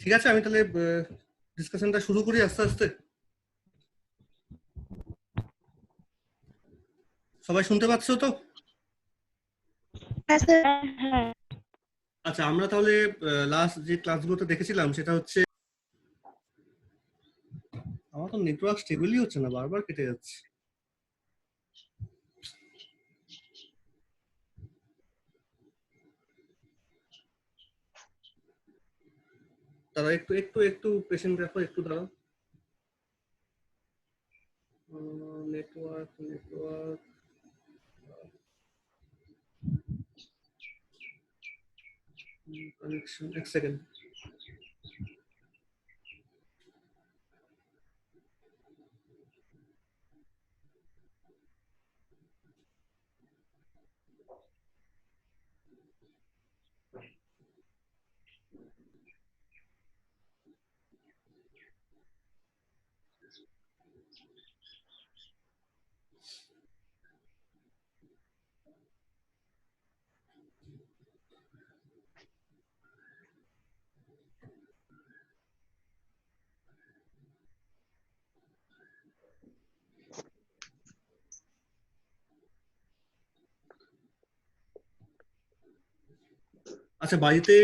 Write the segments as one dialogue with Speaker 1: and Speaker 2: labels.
Speaker 1: ঠিক আছে, আমি তাহলে ডিসকাশনটা শুরু করি আস্তে আস্তে। সবাই শুনতে পাচ্ছ তো?
Speaker 2: হ্যাঁ।
Speaker 1: আচ্ছা, আমরা তাহলে লাস্ট যে ক্লাসগুলোতে দেখেছিলাম সেটা হচ্ছে, আমার তো নেটওয়ার্ক স্টেবলই হচ্ছে না, বারবার কেটে যাচ্ছে। তারা একটু একটু একটু পেশেন্ট রাখো, একটু দাঁড়াও। নেটওয়ার্ক নেটওয়ার্ক কানেকশন, এক সেকেন্ড। আচ্ছা, বাড়িতে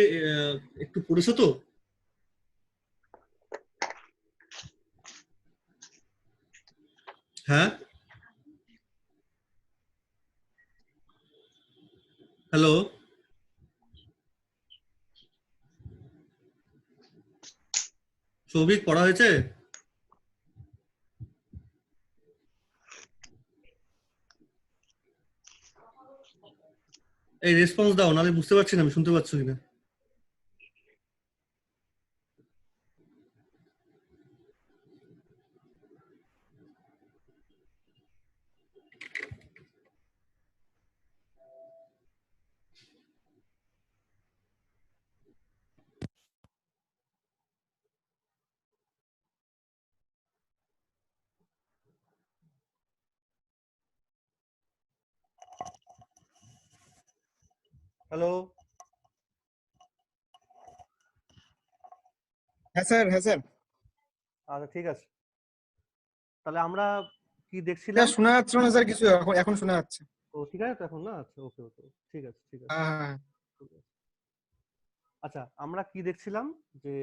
Speaker 1: একটু পড়েছো তো? হ্যাঁ, হ্যালো, সৌভিক, পড়া হয়েছে? এই রেসপন্স দাও, নাহলে বুঝতে পারছি না আমি শুনতে পাচ্ছ কিনা। হ্যালো।
Speaker 3: হ্যাঁ স্যার, হ্যাঁ স্যার।
Speaker 1: আচ্ছা, ঠিক আছে, তাহলে আমরা কি দেখছিলাম?
Speaker 3: স্যার শোনা যাচ্ছে না স্যার কিছু, এখন এখন শোনা যাচ্ছে।
Speaker 1: ও ঠিক আছে তো এখন, না? আচ্ছা, ওকে ওকে, ঠিক আছে ঠিক আছে
Speaker 3: হ্যাঁ হ্যাঁ
Speaker 1: ঠিক আছে। আচ্ছা, আমরা কি দেখছিলাম যে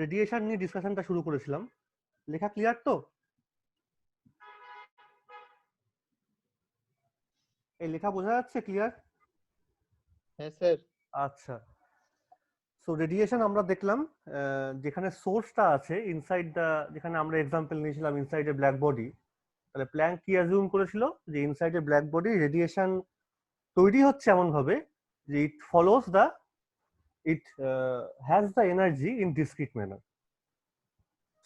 Speaker 1: রেডিয়েশন নিয়ে ডিসকাশনটা শুরু করেছিলাম। লেখা ক্লিয়ার তো? এই লেখা বোঝা যাচ্ছে ক্লিয়ার?
Speaker 3: হ্যাঁ স্যার।
Speaker 1: আচ্ছা, সো রেডিয়েশন আমরা দেখলাম যেখানে সোর্সটা আছে ইনসাইড দা, যেখানে আমরা এক্সাম্পল নিয়েছিলাম ইনসাইড এ ব্ল্যাক বডি। তাহলে প্ল্যাঙ্ক কি অ্যাজিউম করেছিল যে inside a black body radiation তৈরি হচ্ছে এমন ভাবে যে it follows the, it has the energy in discrete manner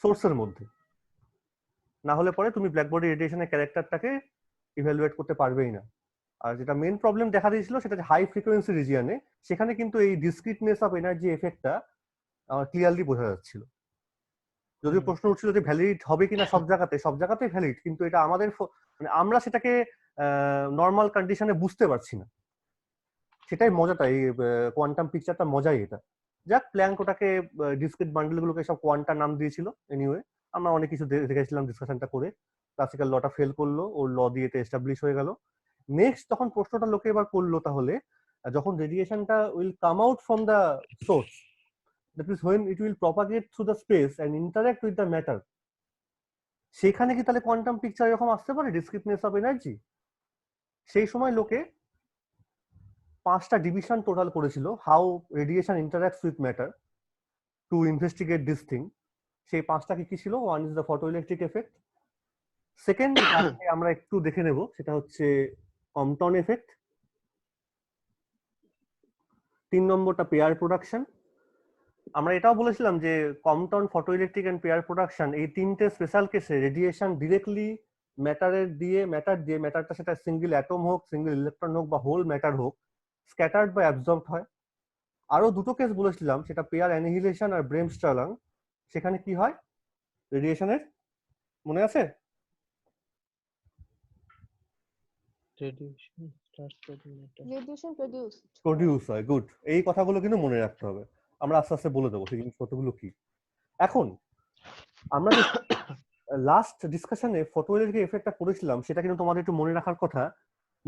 Speaker 1: সোর্সের মধ্যে। না হলে পরে তুমি ব্ল্যাক বডি রেডিয়েশনের ক্যারেক্টারটাকে ইভ্যালুয়েট করতে পারবেই না। আর যেটা মেন প্রবলেম দেখা দিয়েছিল সেটা হাই ফ্রিকোয়েন্সি রিজিয়নে, সেখানে কিন্তু এই ডিসক্রিটনেস অফ এনার্জি এফেক্টটা ক্লিয়ারলি বোঝা যাচ্ছিল। যদিও প্রশ্ন উঠছিল যে ভ্যালিড হবে কিনা সব জায়গাতে, সব জায়গাতেই ভ্যালিড, কিন্তু এটা আমাদের মানে আমরা সেটাকে নর্মাল কন্ডিশনে বুঝতে পারছি না। সেটাই মজাটা, এই কোয়ান্টাম পিকচারটা মজাই এটা। যাক, প্ল্যাঙ্ক ওটাকে ডিসক্রিট বান্ডেলগুলোকে সব কোয়ান্টা নাম দিয়েছিল। এনিওয়ে, আমরা অনেক কিছু দেখেছিলাম ডিসকাশনটা করে। ক্লাসিক্যাল লটা ফেল করলো, ওর ল দিয়ে এস্টাবলিশ হয়ে গেল। নেক্সট তখন প্রশ্নটা লোকে এবার করলো, তাহলে যখন রেডিয়েশনটা will come out from the source, that is when it will propagate through the space and interact with the matter, সেখানে কি তাহলে কোয়ান্টাম পিকচার এরকম আসতে পারে ডিসক্রিটনেস অফ এনার্জি? সেই সময় লোকে 5টা ডিভিশন টোটাল করেছিল, how radiation interacts with matter to investigate this thing. সেই 5টা কি কি ছিল? One is the photo electric effect. Second আমরা একটু দেখে নেব, সেটা হচ্ছে কম্পটন এফেক্ট। 3 নম্বরটা পেয়ার প্রোডাকশন। আমরা এটাও বলেছিলাম যে Compton, photo electric and pair production, এই তিনটে স্পেশাল কেসে রেডিয়েশন ডিরেক্টলি ম্যাটার দিয়ে ম্যাটারটা সেটা সিঙ্গেল অ্যাটম হোক, সিঙ্গেল ইলেকট্রন হোক বা হোল ম্যাটার হোক, স্ক্যাটার্ড বা অ্যাবজর্বড হয়। আরো দুটো কেস বলেছিলাম, সেটা পেয়ার অ্যানিহিলেশন আর ব্রেমস্টার্লাং। সেখানে কি হয় রেডিয়েশনের, মনে আছে?
Speaker 2: রেডিয়েশন প্রডিউস
Speaker 1: প্রডিউস হয়। গুড, এই কথাগুলো কিন্তু মনে রাখতে হবে। আমরা আস্তে আস্তে বলে দেবো সেই জিনিসপত্রগুলো কি। এখন আমরা যে লাস্ট ডিসকাশনে ফটোইলেকট্রিক এফেক্টটা করেছিলাম সেটা কিন্তু তোমাদের একটু মনে রাখার কথা।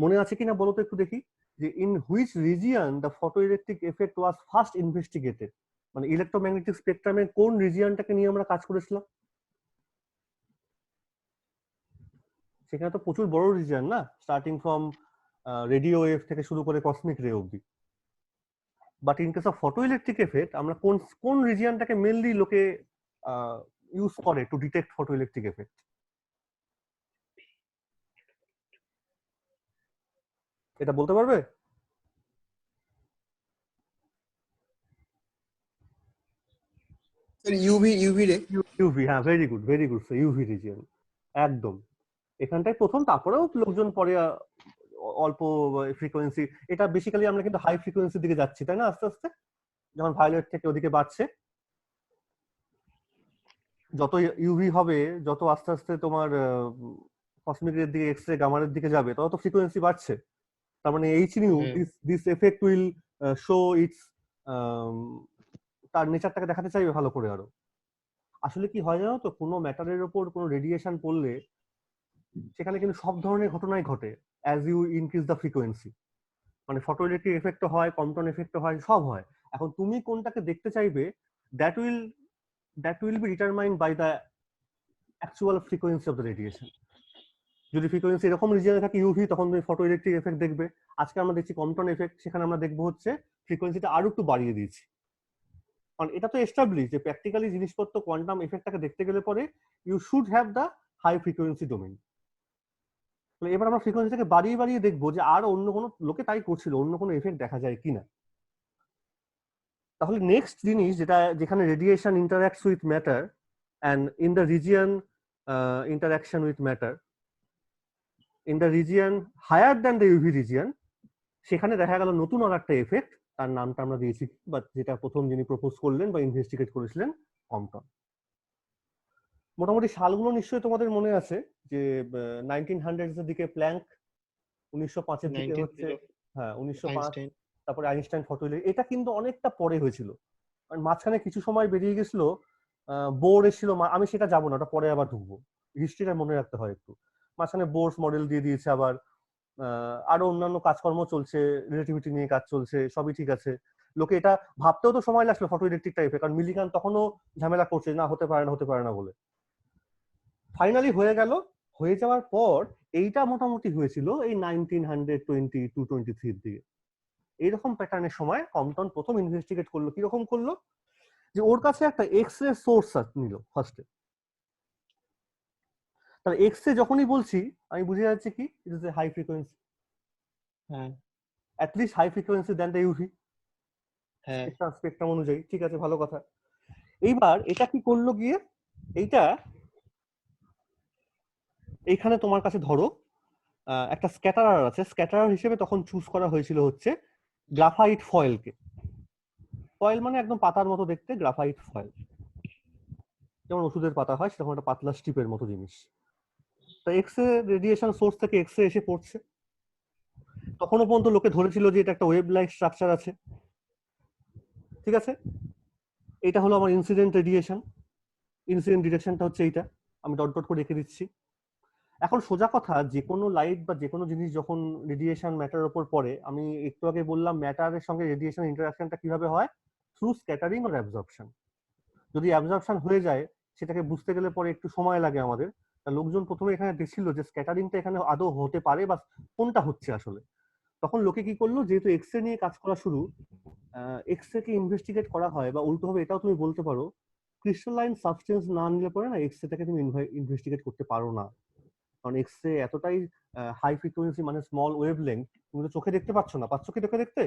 Speaker 1: মনে আছে কিনা বলো তো একটু দেখি, যে in which region the photoelectric effect was first investigated, মানে ইলেকট্রোম্যাগনেটিক স্পেকট্রামের কোন রিজিয়নটাকে নিয়ে আমরা কাজ করেছিলাম? সেখানে তো প্রচুর বড় রিজিয়ন না, স্টার্টিং ফ্রম রেডিও ওয়েভ থেকে শুরু করে কসমিক রে অবধি। But in case of photoelectric effect আমরা কোন কোন রিজিয়নটাকে মেনলি লোকে ইউজ করে টু ডিটেক্ট ফটোইলেকট্রিক এফেক্ট? এটা বলতে পারবে?
Speaker 3: স্যার ইউভি রে।
Speaker 1: ইউভি, হ্যাঁ, very good very good, UV region একদম এখানটাই প্রথম, তারপরেও লোকজন পরে অল্প ফ্রিকোয়েন্সি, এটা বেসিক্যালি আমরা কিন্তু হাই ফ্রিকোয়েন্সির দিকে যাচ্ছি তাই না আস্তে আস্তে, যখন ভায়োলেট থেকে ওদিকে বাড়ছে, যত ইউভি হবে, যত আস্তে আস্তে তোমার কসমিকের দিকে, এক্স রে গামারের দিকে যাবে, তত তো ফ্রিকোয়েন্সি বাড়ছে। তার মানে H new this effect will show it's, তার নেচারটাকে দেখাতে চাইবে ভালো করে আরো। আসলে কি হয় জানো তো, কোনো ম্যাটারের ওপর কোনো রেডিয়েশন পড়লে সেখানে কিন্তু সব ধরনের ঘটনাই ঘটে as you increase the frequency. মানে ফটোইলেকট্রিক এফেক্টও হয়, কম্পটন এফেক্টও হয়, সব হয়। এখন তুমি কোনটাকে দেখতে চাইবে, that will be determined by the actual frequency of the radiation. যদি ফ্রিকোয়েন্সি এরকম রিজিয়নে থাকে ইউভি, তখন তুমি ফটোইলেকট্রিক এফেক্ট দেখবে। আজকে আমরা দেখছি কম্পটন এফেক্ট, সেখানে আমরা দেখবো হচ্ছে ফ্রিকোয়েন্সিটা আরো একটু বাড়িয়ে দিয়েছি। কারণ এটা তো এস্টাবলিশ যে প্র্যাকটিক্যালি জিনিসপত্র কোয়ান্টাম এফেক্টটাকে দেখতে গেলে পরে you should have the high frequency domain. এবার আমরা ফ্রিকোয়েন্সিটাকে বাড়িয়ে বাড়িয়ে দেখবো যে আর অন্য কোনো লোকে তাই করছিল, অন্য কোনো এফেক্ট দেখা যায় কিনা। তাহলে নেক্সট জিনিস যেটা, যেখানে radiation interacts with matter and in the region interaction with matter in the region higher than the UV region, সেখানে দেখা গেল নতুন আর একটা এফেক্ট, তার নামটা আমরা দিয়েছি, বা যেটা প্রথম যিনি প্রপোজ করলেন বা ইনভেস্টিগেট করেছিলেন, কম্পটন। মোটামুটি সালগুলো নিশ্চয়ই তোমাদের মনে আছে যে 1900 এর দিকে প্ল্যাঙ্ক, 1905 দিকে হচ্ছে, হ্যাঁ 1905, তারপরে আইনস্টাইন ফটোইলেকট্রিক, এটা কিন্তু অনেকটা পরে হয়েছিল। মাঝখানে কিছু সময় বেরিয়ে গেছিল, বোর এসেছিল, আমি সেটা যাবো না, ওটা পরে আবার ঢুকবো, হিস্ট্রিটা মনে রাখতে হয় একটু। মাঝখানে বোরস মডেল দিয়ে দিয়েছে আবার, আরো অন্যান্য কাজকর্ম চলছে, রিলেটিভিটি নিয়ে কাজ চলছে, সবই ঠিক আছে। লোকে এটা ভাবতেও তো সময় লাগলো ফটোইলেকট্রিক টাইপে, কারণ মিলিগান তখনও ঝামেলা করছে না, হতে পারে না হতে পারে না বলে। ফাইনালি হয়ে গেল। হয়ে যাওয়ার পর এইটা মোটামুটি হয়েছিল এই 1922-23 দিকে। এইরকম প্যাটার্নের সময় কম্পটন প্রথম ইনভেস্টিগেট করলো। কিরকম করলো, যে ওর কাছে একটা এক্স রে সোর্স নিল ফার্স্টে। তাহলে এক্স রে যখনই বলছি আমি বুঝে যাচ্ছি কি, it is a high frequency,
Speaker 3: হ্যাঁ
Speaker 1: at least high frequency than the UV
Speaker 3: হ্যাঁ
Speaker 1: স্পেকট্রাম অনুযায়ী, ঠিক আছে, ভালো কথা। এইবার এটা কি করলো গিয়ে, এইটা এইখানে তোমার কাছে ধরো একটা স্ক্যাটারার আছে, স্ক্যাটারার হিসেবে তখন চুজ করা হয়েছিল হচ্ছে গ্রাফাইট ফয়েলকে। ফয়েল মানে একদম পাতার মতো দেখতে, গ্রাফাইট ফয়েল, যেমন ওষুধের পাতা হয় সেরকম একটা পাতলা স্টিপের মতো জিনিস। তো এক্স রে রেডিয়েশন সোর্স থেকে এক্স রে এসে পড়ছে, তখনও পর্যন্ত লোকে ধরেছিল যে এটা একটা ওয়েব লাইক স্ট্রাকচার আছে, ঠিক আছে। এটা হলো আমার ইনসিডেন্ট রেডিয়েশন, ইনসিডেন্ট ডিরেকশনটা হচ্ছে এইটা, আমি ডট ডট করে রেখে দিচ্ছি। এখন সোজা কথা, যে কোনো লাইট বা যে কোনো জিনিস যখন রেডিয়েশন ম্যাটারের উপর পড়ে, আমি একটু আগে বললাম ম্যাটারের সঙ্গে রেডিয়েশন ইন্টারাকশনটা কিভাবে হয়, থ্রু স্ক্যাটারিং অর অ্যাবজর্পশন। যদি অ্যাবজর্পশন হয়ে যায়, সেটাকে বুঝতে গেলে পরে একটু সময় লাগে আমাদের। লোকজন প্রথমে এখানে দেখছিল যে স্ক্যাটারিংটা এখানে আদৌ হতে পারে বা কোনটা হচ্ছে আসলে। তখন লোকে কি করলো, যেহেতু এক্স রে নিয়ে কাজ করা শুরু, এক্স রে কে ইনভেস্টিগেট করা হয়, বা উল্টোভাবে এটাও তুমি বলতে পারো, ক্রিস্টালাইন সাবস্টেন্স না নিলে পরে না এক্স রেটাকে তুমি ইনভেস্টিগেট করতে পারো না। কারণ এক্স রে এতটাই হাই ফ্রিকোয়েন্সি, মানে স্মল ওয়েভ লেন্থ, তুমি তো চোখে দেখতে পাচ্ছ না, পাচ্ছ কি চোখে দেখতে?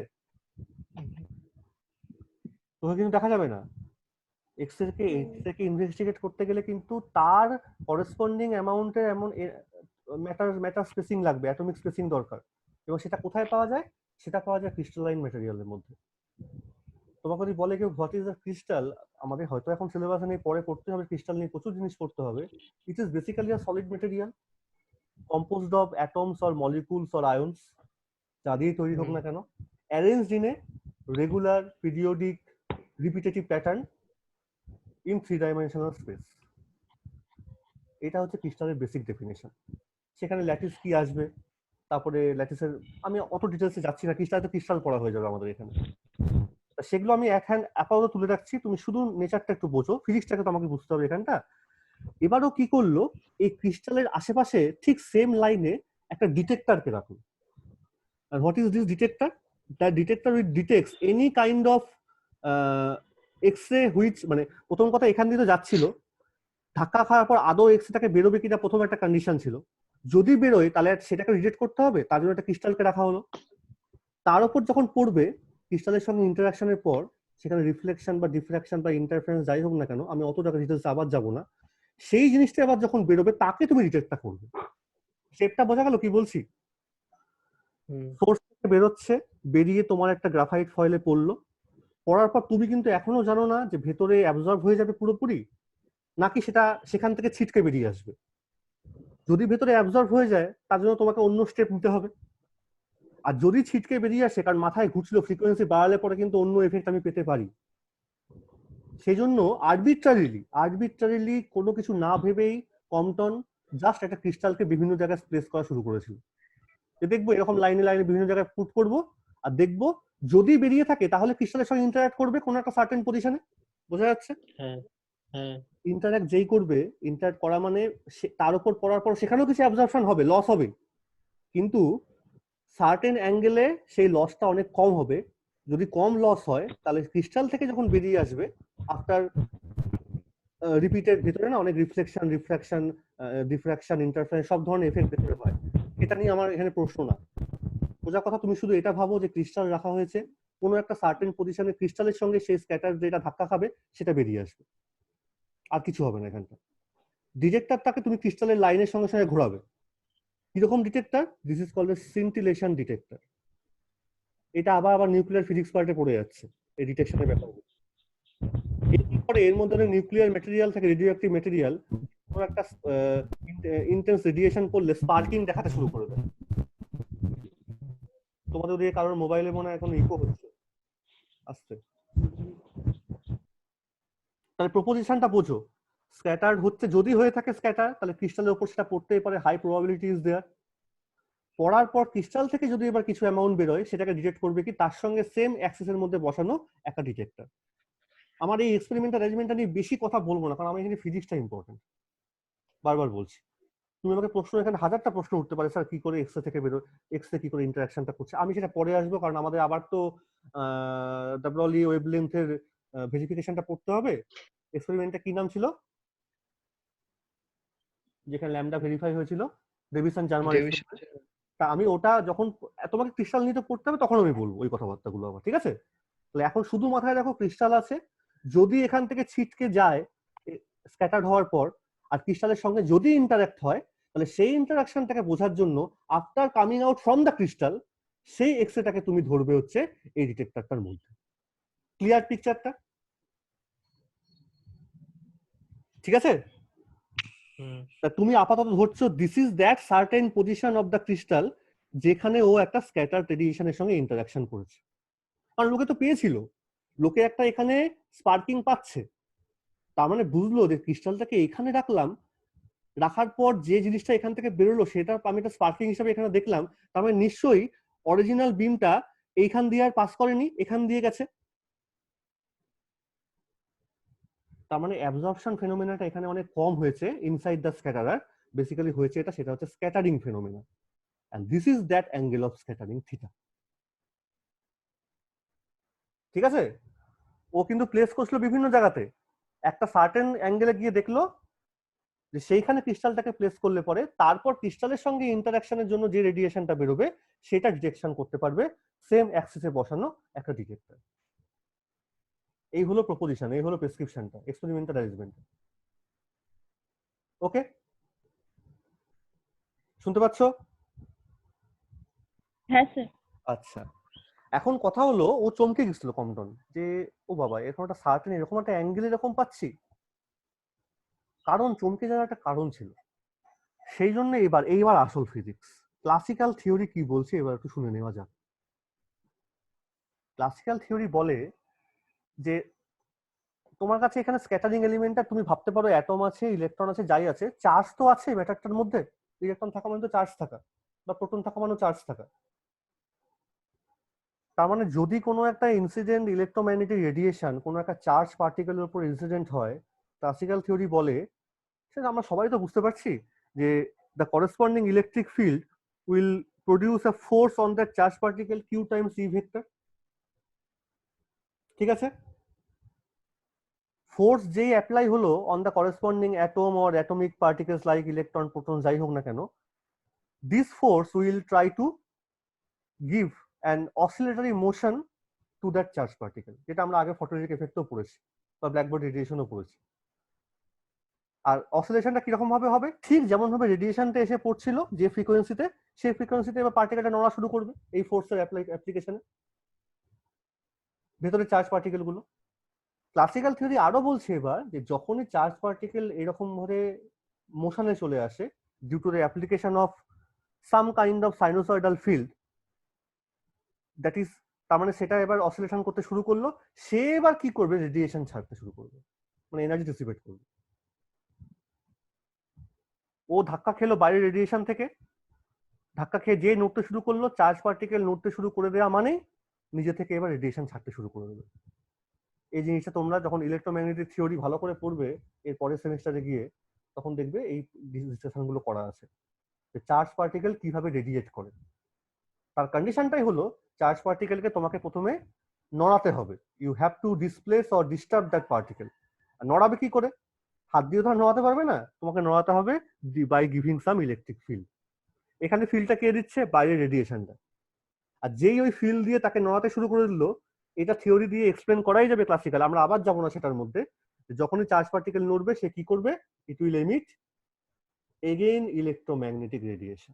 Speaker 1: চোখে কিন্তু দেখা যাবে না। এক্স রে কে ইনভেস্টিগেট করতে গেলে কিন্তু তার করেসপন্ডিং অ্যামাউন্টের এমন ম্যাটার স্পেসিং লাগবে, অ্যাটমিক স্পেসিং দরকার। এবং সেটা কোথায় পাওয়া যায়? সেটা পাওয়া যায় ক্রিস্টালাইন ম্যাটেরিয়ালের মধ্যে। তোমাকে যদি বলে কেউ হোয়াট ইজ আ ক্রিস্টাল, আমাদের হয়তো এখন সিলেবাসে নেই, পরে পড়তে হবে, ক্রিস্টাল নিয়ে প্রচুর জিনিস পড়তে হবে। It is basically a solid material composed of atoms or molecules or ions, যা দিয়ে তৈরি হোক না কেন, arranged in a regular periodic repetitive pattern in 3-dimensional space. এটা হচ্ছে ক্রিস্টালের বেসিক ডেফিনেশন। সেখানে ল্যাটিস কি আসবে, তারপরে ল্যাটিসের আমি অত ডিটেলসে যাচ্ছি না, ক্রিস্টাল তো ক্রিস্টাল পড়া হয়ে যাবে আমাদের এখানে। সেগুলো আমি এক হ্যান্ড আপাতত তুলে রাখছি, তুমি শুধু নেচারটা একটু বোঝো, ফিজিক্সটাকে তো আমাকে বুঝতে হবে এখানটা। এবারও কি করলো, এই ক্রিস্টালের আশেপাশে ঠিক সেম লাইনে একটা ডিটেক্টরকে রাখলো। আর what is this detector? That detector with detects any kind of X-ray which, মানে প্রথম কথা এখান দিয়ে তো যাচ্ছিল, ধাক্কা খাওয়ার পর আদৌ এক্স-রেটাকে বেরোবে কিনা প্রথম একটা কন্ডিশন ছিল। যদি বেরোয় তাহলে সেটাকে রিজেক্ট করতে হবে, তার জন্য একটা ক্রিস্টালকে রাখা হলো। তার উপর যখন পড়বে ক্রিস্টালের সঙ্গে ইন্টারাকশনের পর সেখানে রিফ্লেকশন বা ডিফ্রাকশন বা ইন্টারফারেন্স যাই হোক না কেন, আমি অত টাকা ডিটেলস আবার যাবো না, সেই জিনিসটা আবার যখন বেরোবে তাকে তুমি রিজেক্টটা করবে। শেপটা বোঝা গেল কি বলছি? সোর্স থেকে বেরোচ্ছে, বেরিয়ে তোমার একটা গ্রাফাইট ফয়েলে পড়লো, পড়ার পর তুমি কিন্তু এখনো জানো না যে ভেতরে অ্যাবজর্ব হয়ে যাবে পুরোপুরি নাকি সেটা সেখান থেকে ছিটকে বেরিয়ে আসবে। যদি ভেতরে অ্যাবজর্ব হয়ে যায় তার জন্য তোমাকে অন্য স্টেপ নিতে হবে। আর যদি ছিটকে বেরিয়ে আসে, কারণ মাথায় ঘুরছিল, ফ্রিকোয়েন্সি বাড়ালে পরে কিন্তু অন্য এফেক্ট আমি পেতে পারি, সেই জন্য আরবিট্রারিলি কোনো কিছু না ভেবেই কম্পটন জাস্ট একটা ক্রিস্টালকে বিভিন্ন জায়গায় প্লেস করা শুরু করেছিল। দেখবো এরকম লাইনে লাইনে বিভিন্ন জায়গায় পুট করবো, আর দেখবো যদি বেরিয়ে থাকে তাহলে ক্রিস্টালের সঙ্গে ইন্টারঅ্যাক্ট করবে কোনো একটা সার্টেন পজিশনে। বোঝা যাচ্ছে? ইন্টারঅ্যাক্ট যেই করবে, ইন্টারঅ্যাক্ট করা মানে তার উপর পড়ার পর সেখানেও কিছু অ্যাবজর্পশন হবে, লস হবে, কিন্তু সার্টেন অ্যাঙ্গেলে সেই লসটা অনেক কম হবে। যদি কম লস হয় তাহলে ক্রিস্টাল থেকে যখন বেরিয়ে আসবে আফটার রিপিটেড, ভিতরে না অনেক রিফ্লেকশন, রিফ্রাকশন, ডিফ্রাকশন, ইন্টারফারেন্স সব ধরনের এফেক্ট ভিতরে হয়। এটা নিয়ে আমার এখানে প্রশ্ন না, বোঝা কথা। তুমি শুধু এটা ভাবো যে ক্রিস্টাল রাখা হয়েছে, কোনো একটা সার্টেন পজিশনে ক্রিস্টালের সঙ্গে সেই স্ক্যাটার যেটা ধাক্কা খাবে সেটা বেরিয়ে আসবে, আর কিছু হবে না এখানটা। ডিটেক্টরটাকে তুমি ক্রিস্টালের লাইনের সঙ্গে সঙ্গে ঘোরাবে। কিরকম detector? This is called a scintillation detector. এটা আবার আবার নিউক্লিয়ার ফিজিক্স পার্টে পড়ে যাচ্ছে এই ডিটেকশনের ব্যাপারগুলো। এরপরে এর মধ্যে নিউক্লিয়ার ম্যাটেরিয়াল থাকে, রেডিও অ্যাক্টিভ ম্যাটেরিয়াল, কোনো একটা ইন্টেন্স রেডিয়েশন করলে স্পার্কিং দেখাতে শুরু করে দেয়। তোমাদের ওদিকে কারোর মোবাইলে মনে হয় এখন ইকো হচ্ছে আসছে। তাহলে প্রপোজিশনটা বোঝো, স্ক্যাটার্ড হচ্ছে, যদি হয়ে থাকে স্ক্যাটার তাহলে ক্রিস্টালের উপর সেটা পড়তেই পারে, হাই প্রবাবিলিটি ইজ দেয়ার। পড়ার পর ক্রিস্টাল থেকে যদি এবার কিছু অ্যামাউন্ট বেরোয় সেটাকে ডিটেক্ট করবে কি, তার সঙ্গে সেম অ্যাক্সিসের মধ্যে বসানো একটা ডিটেক্টর। আমার এই এক্সপেরিমেন্টাল অ্যারেঞ্জমেন্টটা নিয়ে বেশি কথা বলবো না, কারণ আমার এখানে ফিজিক্সটা ইম্পর্টেন্ট, বারবার বলছি। তুমি আমাকে প্রশ্ন, এখানে হাজারটা প্রশ্ন উঠতে পারে, স্যার কি করে এক্স থেকে বেরো, এক্স কি করে ইন্টারাকশনটা করছে, আমি সেটা পরে আসবো, কারণ আমাদের আবার তো ডাব্লিউলি ওয়েভলেন্থের ভেরিফিকেশনটা করতে হবে। এক্সপেরিমেন্টটা কি নাম ছিল যেখানে ল্যামডা ভেরিফাই হয়েছিল? Davisson Germer experiment. তা আমি ওটা যখন তোমাকে ক্রিস্টাল নিয়ে পড়তে হবে তখন আমি বলবো ওই কথাবার্তাগুলো আবার, ঠিক আছে? তাহলে এখন শুধু মাথায় রাখো ক্রিস্টাল আছে, যদি এখান থেকে ছিটকে যায় স্ক্যাটার্ড হওয়ার পর, আর ক্রিস্টালের সঙ্গে যদি ইন্টারঅ্যাক্ট হয়, তাহলে সেই ইন্টারাকশনটাকে বোঝার জন্য after coming out from the crystal সেই এক্সরেটাকে তুমি ধরবে হচ্ছে এই ডিটেক্টরটার মধ্যে। ক্লিয়ার পিকচারটা? ঠিক আছে? তুমি আপাতত ধরছো this is that certain position of the crystal যেখানে ও একটা স্ক্যাটার রেডিয়েশনের সঙ্গে ইন্টারাকশন করেছে। কারণ লোকে তো পেয়েছিল, লোকে একটা এখানে স্পার্কিং পাচ্ছে, তার মানে বুঝলো যে ক্রিস্টালটাকে এখানে রাখলাম, রাখার পর যে জিনিসটা এখান থেকে বেরোলো সেটা আমি একটা স্পার্কিং হিসেবে এখানে দেখলাম, তার মানে নিশ্চয়ই অরিজিনাল বিমটা এইখান দিয়ে আর পাস করেনি, এখান দিয়ে গেছে। তার মানে অ্যাবজর্পশন ফেনোমেনাটা এখানে অনেক কম হয়েছে ইনসাইড দ্য স্ক্যাটারার, বেসিক্যালি হয়েছে এটা, সেটা হচ্ছে scattering phenomena, and this is that angle of scattering theta. ঠিক আছে? ও কিন্তু প্লেস করছিল বিভিন্ন জায়গাতে, একটা সার্টেন অ্যাঙ্গেলে গিয়ে দেখলো যে সেইখানে ক্রিস্টালটাকে প্লেস করলে পরে তারপর ক্রিস্টালের সঙ্গে ইন্টারাকশনের জন্য যে রেডিয়েশনটা বেরোবে সেটা ডিটেকশন করতে পারবে সেম অ্যাক্সিসে বসানো একটা ডিটেক্টর। এই হলো প্রপোজিশন, এই হলো প্রেসক্রিপশনটা, এক্সপেরিমেন্টাল অ্যারেঞ্জমেন্ট। ওকে, শুনতে পাচ্ছ?
Speaker 2: হ্যাঁ স্যার।
Speaker 1: আচ্ছা, এখন কথা হলো ও চমকে গেছিল কম্পটন যে ও বাবা এরকম একটা সার্টেন এরকম একটা অ্যাঙ্গেল এরকম পাচ্ছি। কারণ চমকে যাওয়ার একটা কারণ ছিল, সেই জন্য এইবার আসল ফিজিক্স, ক্লাসিক্যাল থিওরি কি বলছে এবার একটু শুনে নেওয়া যাক। ক্লাসিক্যাল থিওরি বলে যে তোমার কাছে এখানে স্ক্যাটারিং এলিমেন্টটা তুমি ভাবতে পারো অ্যাটম আছে, ইলেকট্রন আছে, যাই আছে, চার্জ তো আছে ম্যাটারটার মধ্যে। ইলেকট্রন থাকা মানে তো চার্জ থাকা, বা প্রোটন থাকা মানে চার্জ থাকা। তার মানে যদি কোনো একটা ইনসিডেন্ট ইলেকট্রোম্যাগনেটিক রেডিয়েশন কোনো একটা চার্জ পার্টিকেলের উপর ইনসিডেন্ট হয়, ক্লাসিক্যাল থিওরি বলে, সেটা আমরা সবাই তো বুঝতে পারছি, যে the corresponding electric field will produce a force on that charge particle Q times E vector. ঠিক আছে, ফোর্স যেই অ্যাপ্লাই হলো on the corresponding atom or atomic particles like electron, proton, যাই হোক না কেন, this force will try to give an oscillatory motion to that charge particle, যেটা আমরা আগে ফটোইলেকট্রিক এফেক্টও পড়েছি বা ব্ল্যাকবোর্ড রেডিয়েশনও পড়েছি। আর অসিলেশনটা কিরকম ভাবে হবে, ঠিক যেমন ভাবে রেডিয়েশনটা এসে পড়ছিল যে ফ্রিকোয়েন্সিতে, সেই ফ্রিকোয়েন্সিতে এবার পার্টিকেলটা নড়া শুরু করবে এই ফোর্সের অ্যাপ্লিকেশনে, ভেতরে চার্জ পার্টিকেল গুলো। ক্লাসিক্যাল থিওরি আরো বলছে এবার যে যখনই চার্জ পার্টিকেল এরকম ভাবে মোশনে চলে আসে due to the application of some kind of sinusoidal field, that is, তার মানে সেটা এবার অসিলেশন করতে শুরু করলো, সে এবার কি করবে, রেডিয়েশন ছাড়তে শুরু করবে, মানে এনার্জি ডিসিপেট করবে। ও ধাক্কা খেলো বাইরের রেডিয়েশন থেকে, ধাক্কা খেয়ে যে নড়তে শুরু করলো, চার্জ পার্টিকেল নড়তে শুরু করে দেওয়া মানে নিজে থেকে এবার রেডিয়েশন ছাড়তে শুরু করে দেবে। এই জিনিসটা তোমরা যখন ইলেকট্রোম্যাগনেটিক থিওরি ভালো করে পড়বে এর পরের সেমিস্টারে গিয়ে, তখন দেখবে এই ডিসকাশন গুলো করা আছে যে চার্জ পার্টিকেল কিভাবে রেডিয়েট করে। তার কন্ডিশনটাই হলো চার্জ পার্টিকেলকে তোমাকে প্রথমে নড়াতে হবে, you have to displace or disturb that particle. আর নড়াবে কি করে, হাত দিয়ে ধর নড়াতে পারবে না, তোমাকে নড়াতে হবে by giving some electric field. এখানে ফিল্ডটা কে দিচ্ছে, বাইরের রেডিয়েশনটা। আর যেই ওই ফিল্ড দিয়ে তাকে নড়াতে শুরু করে দিল, এটা থিওরি দিয়ে এক্সপ্লেন করাই যাবে ক্লাসিক্যাল, আমরা আবার যাবো না সেটার মধ্যে। যখনই চার্জ পার্টিকেল নড়বে সে কি করবে, ইট will emit again electromagnetic radiation.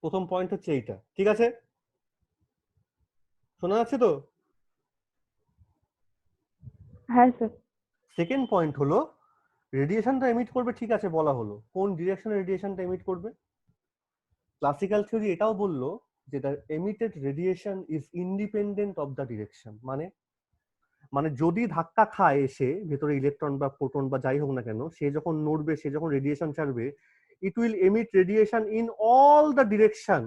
Speaker 1: প্রথম পয়েন্ট হচ্ছে এইটা, ঠিক আছে, শোনা যাচ্ছে তো?
Speaker 2: হ্যাঁ স্যার।
Speaker 1: সেকেন্ড পয়েন্ট হলো রেডিয়েশনটা এমিট করবে, ঠিক আছে বলা হলো, কোন ডিরেকশনে রেডিয়েশনটা এমিট করবে। ক্লাসিক্যাল থিওরি এটাও বললো যে the emitted radiation is independent of the direction. মানে মানে যদি ধাক্কা খায় এসে ভেতরে ইলেকট্রন বা প্রোটন বা যাই হোক না কেন, সে যখন নড়বে, সে যখন রেডিয়েশন ছাড়বে, it will emit radiation in all the direction,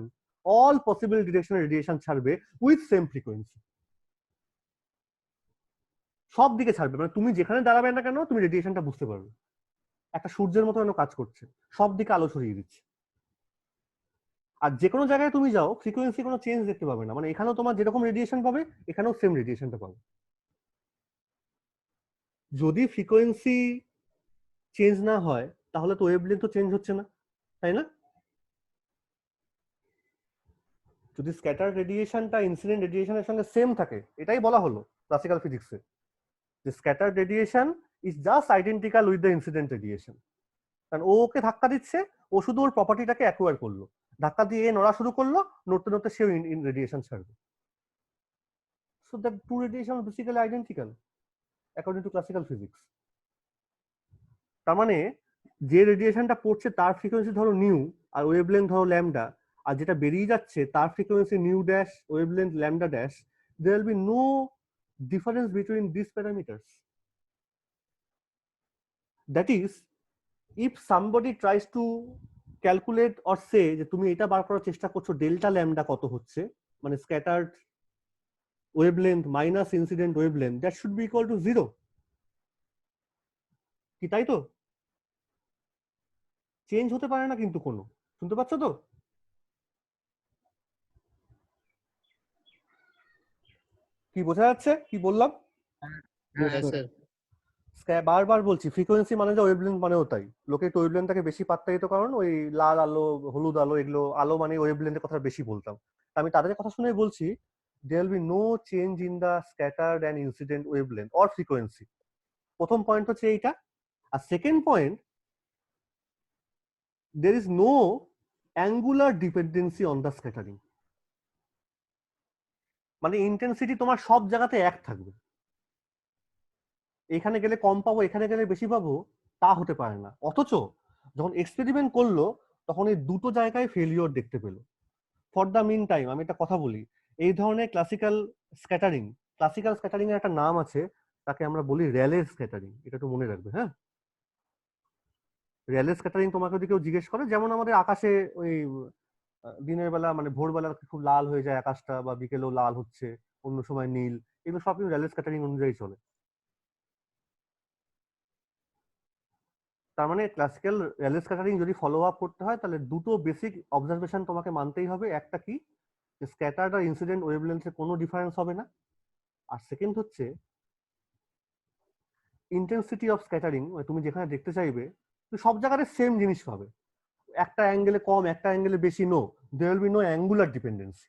Speaker 1: all possible ডিরেকশনে রেডিয়েশন ছাড়বে উইথ সেম ফ্রিকোয়েন্সি। সব দিকে ছাড়বে, মানে তুমি যেখানে দাঁড়াবে না কেন তুমি রেডিয়েশনটা বুঝতে পারবে, একটা সূর্যের মতো যেন কাজ করছে, সব দিকে আলো ছড়িয়ে দিচ্ছে। আর যে কোনো জায়গায় তুমি যাও ফ্রিকোয়েন্সি কোনো চেঞ্জ দেখতে পাবে না, মানে এখানেও তোমার যেরকম রেডিয়েশন পাবে এখানেও সেম রেডিয়েশনটা পাবে। যদি ফ্রিকোয়েন্সি চেঞ্জ না হয় তাহলে তো ওয়েভলেন্থ তো চেঞ্জ হচ্ছে না, তাই না? যদি স্ক্যাটার রেডিয়েশনটা ইনসিডেন্ট রেডিয়েশনের সঙ্গে সেম থাকে, এটাই বলা হলো ক্লাসিক্যাল ফিজিক্সে, যে scatter radiation is just identical with the incident radiation. কারণ ও ওকে ধাক্কা দিচ্ছে, ও শুধু ওর প্রপার্টিটাকে অ্যাকোয়ার করলো, ধাক্কা দিয়ে এ নড়া শুরু করলো, নড়তে নড়তে সেও রেডিয়েশন ছাড়বে। So that two radiation basically identical according to classical physics. তার মানে যে রেডিয়েশনটা পড়ছে তার ফ্রিকোয়েন্সি ধরো নিউ আর ওয়েভলেন্থ ধরো ল্যামডা, আর যেটা বেরিয়ে যাচ্ছে তার frequency nu dash wavelength lambda dash, there will be no difference between this parameters. That is, if somebody tries to calculate or say, যে তুমি এটা বার করার চেষ্টা করছো ডেল্টা ল্যামডা কত হচ্ছে, মানে scattered wavelength minus incident wavelength, that should be equal two 0, কি তাই তো? চেঞ্জ হতে পারে না কিন্তু কোনো, শুনতে পাচ্ছ তো? কি বোঝা যাচ্ছে কি বললাম?
Speaker 3: হ্যাঁ স্যার।
Speaker 1: বারবার বলছি ফ্রিকোয়েন্সি মানে যা ওয়েভলেন্থ মানেও তাই, লোকে একটু ওয়েভলেন্থটাকে বেশি পাত্তা দিত, কারণ ওই লাল আলো হলুদ আলো এগুলো আলো মানে ওয়েভলেন্থের কথা বেশি বলতাম। আমি তাদের কথা শুনে বলছি there will be no change in the scattered and incident wavelength or frequency। প্রথম পয়েন্ট হচ্ছে এইটা। আর second point, there is no angular dependency on the scattering। মানে ইন্টেন্সিটি তোমার সব জায়গাতে এক থাকবে, এখানে গেলে কম পাবো এখানে গেলে বেশি পাবো তা হতে পারে না। অথচ যখন এক্সপেরিমেন্ট করলো তখন এই দুটো জায়গায় ফেলিওর দেখতে পেলো। ফর দ্য মিন টাইম আমি একটা কথা বলি, এই ধরনের ক্লাসিক্যাল স্ক্যাটারিং এর একটা নাম আছে তাকে আমরা বলি র্যালে স্ক্যাটারিং। এটা একটু মনে রাখবে, হ্যাঁ। র্যালে স্ক্যাটারিং তোমাকে যদি কেউ জিজ্ঞেস করে, যেমন আমাদের আকাশে ওই দিনের বেলা মানে ভোরবেলা খুব লাল হয়ে যায় আকাশটা, বা বিকেলেও লাল হচ্ছে, অন্য সময় নীল, এগুলো সব কিন্তু র্যালে স্ক্যাটারিং অনুযায়ী চলে। তার মানে ক্লাসিক্যাল র্যালে স্ক্যাটারিং যদি ফলো আপ করতে হয়, তাহলে দুটো বেসিক অবজারভেশন তোমাকে মানতেই হবে। একটা কি, স্ক্যাটার্ড আর ইনসিডেন্ট ওয়েভলেন্থে কোনো ডিফারেন্স হবে না। আর সেকেন্ড হচ্ছে ইন্টেন্সিটি অফ স্ক্যাটারিং, তুমি যেখানে দেখতে চাইবে তুমি সব জায়গায় সেম জিনিস পাবে, একটা অ্যাঙ্গেলে কম একটা অ্যাঙ্গেলে বেশি, no, there will be no angular dependency.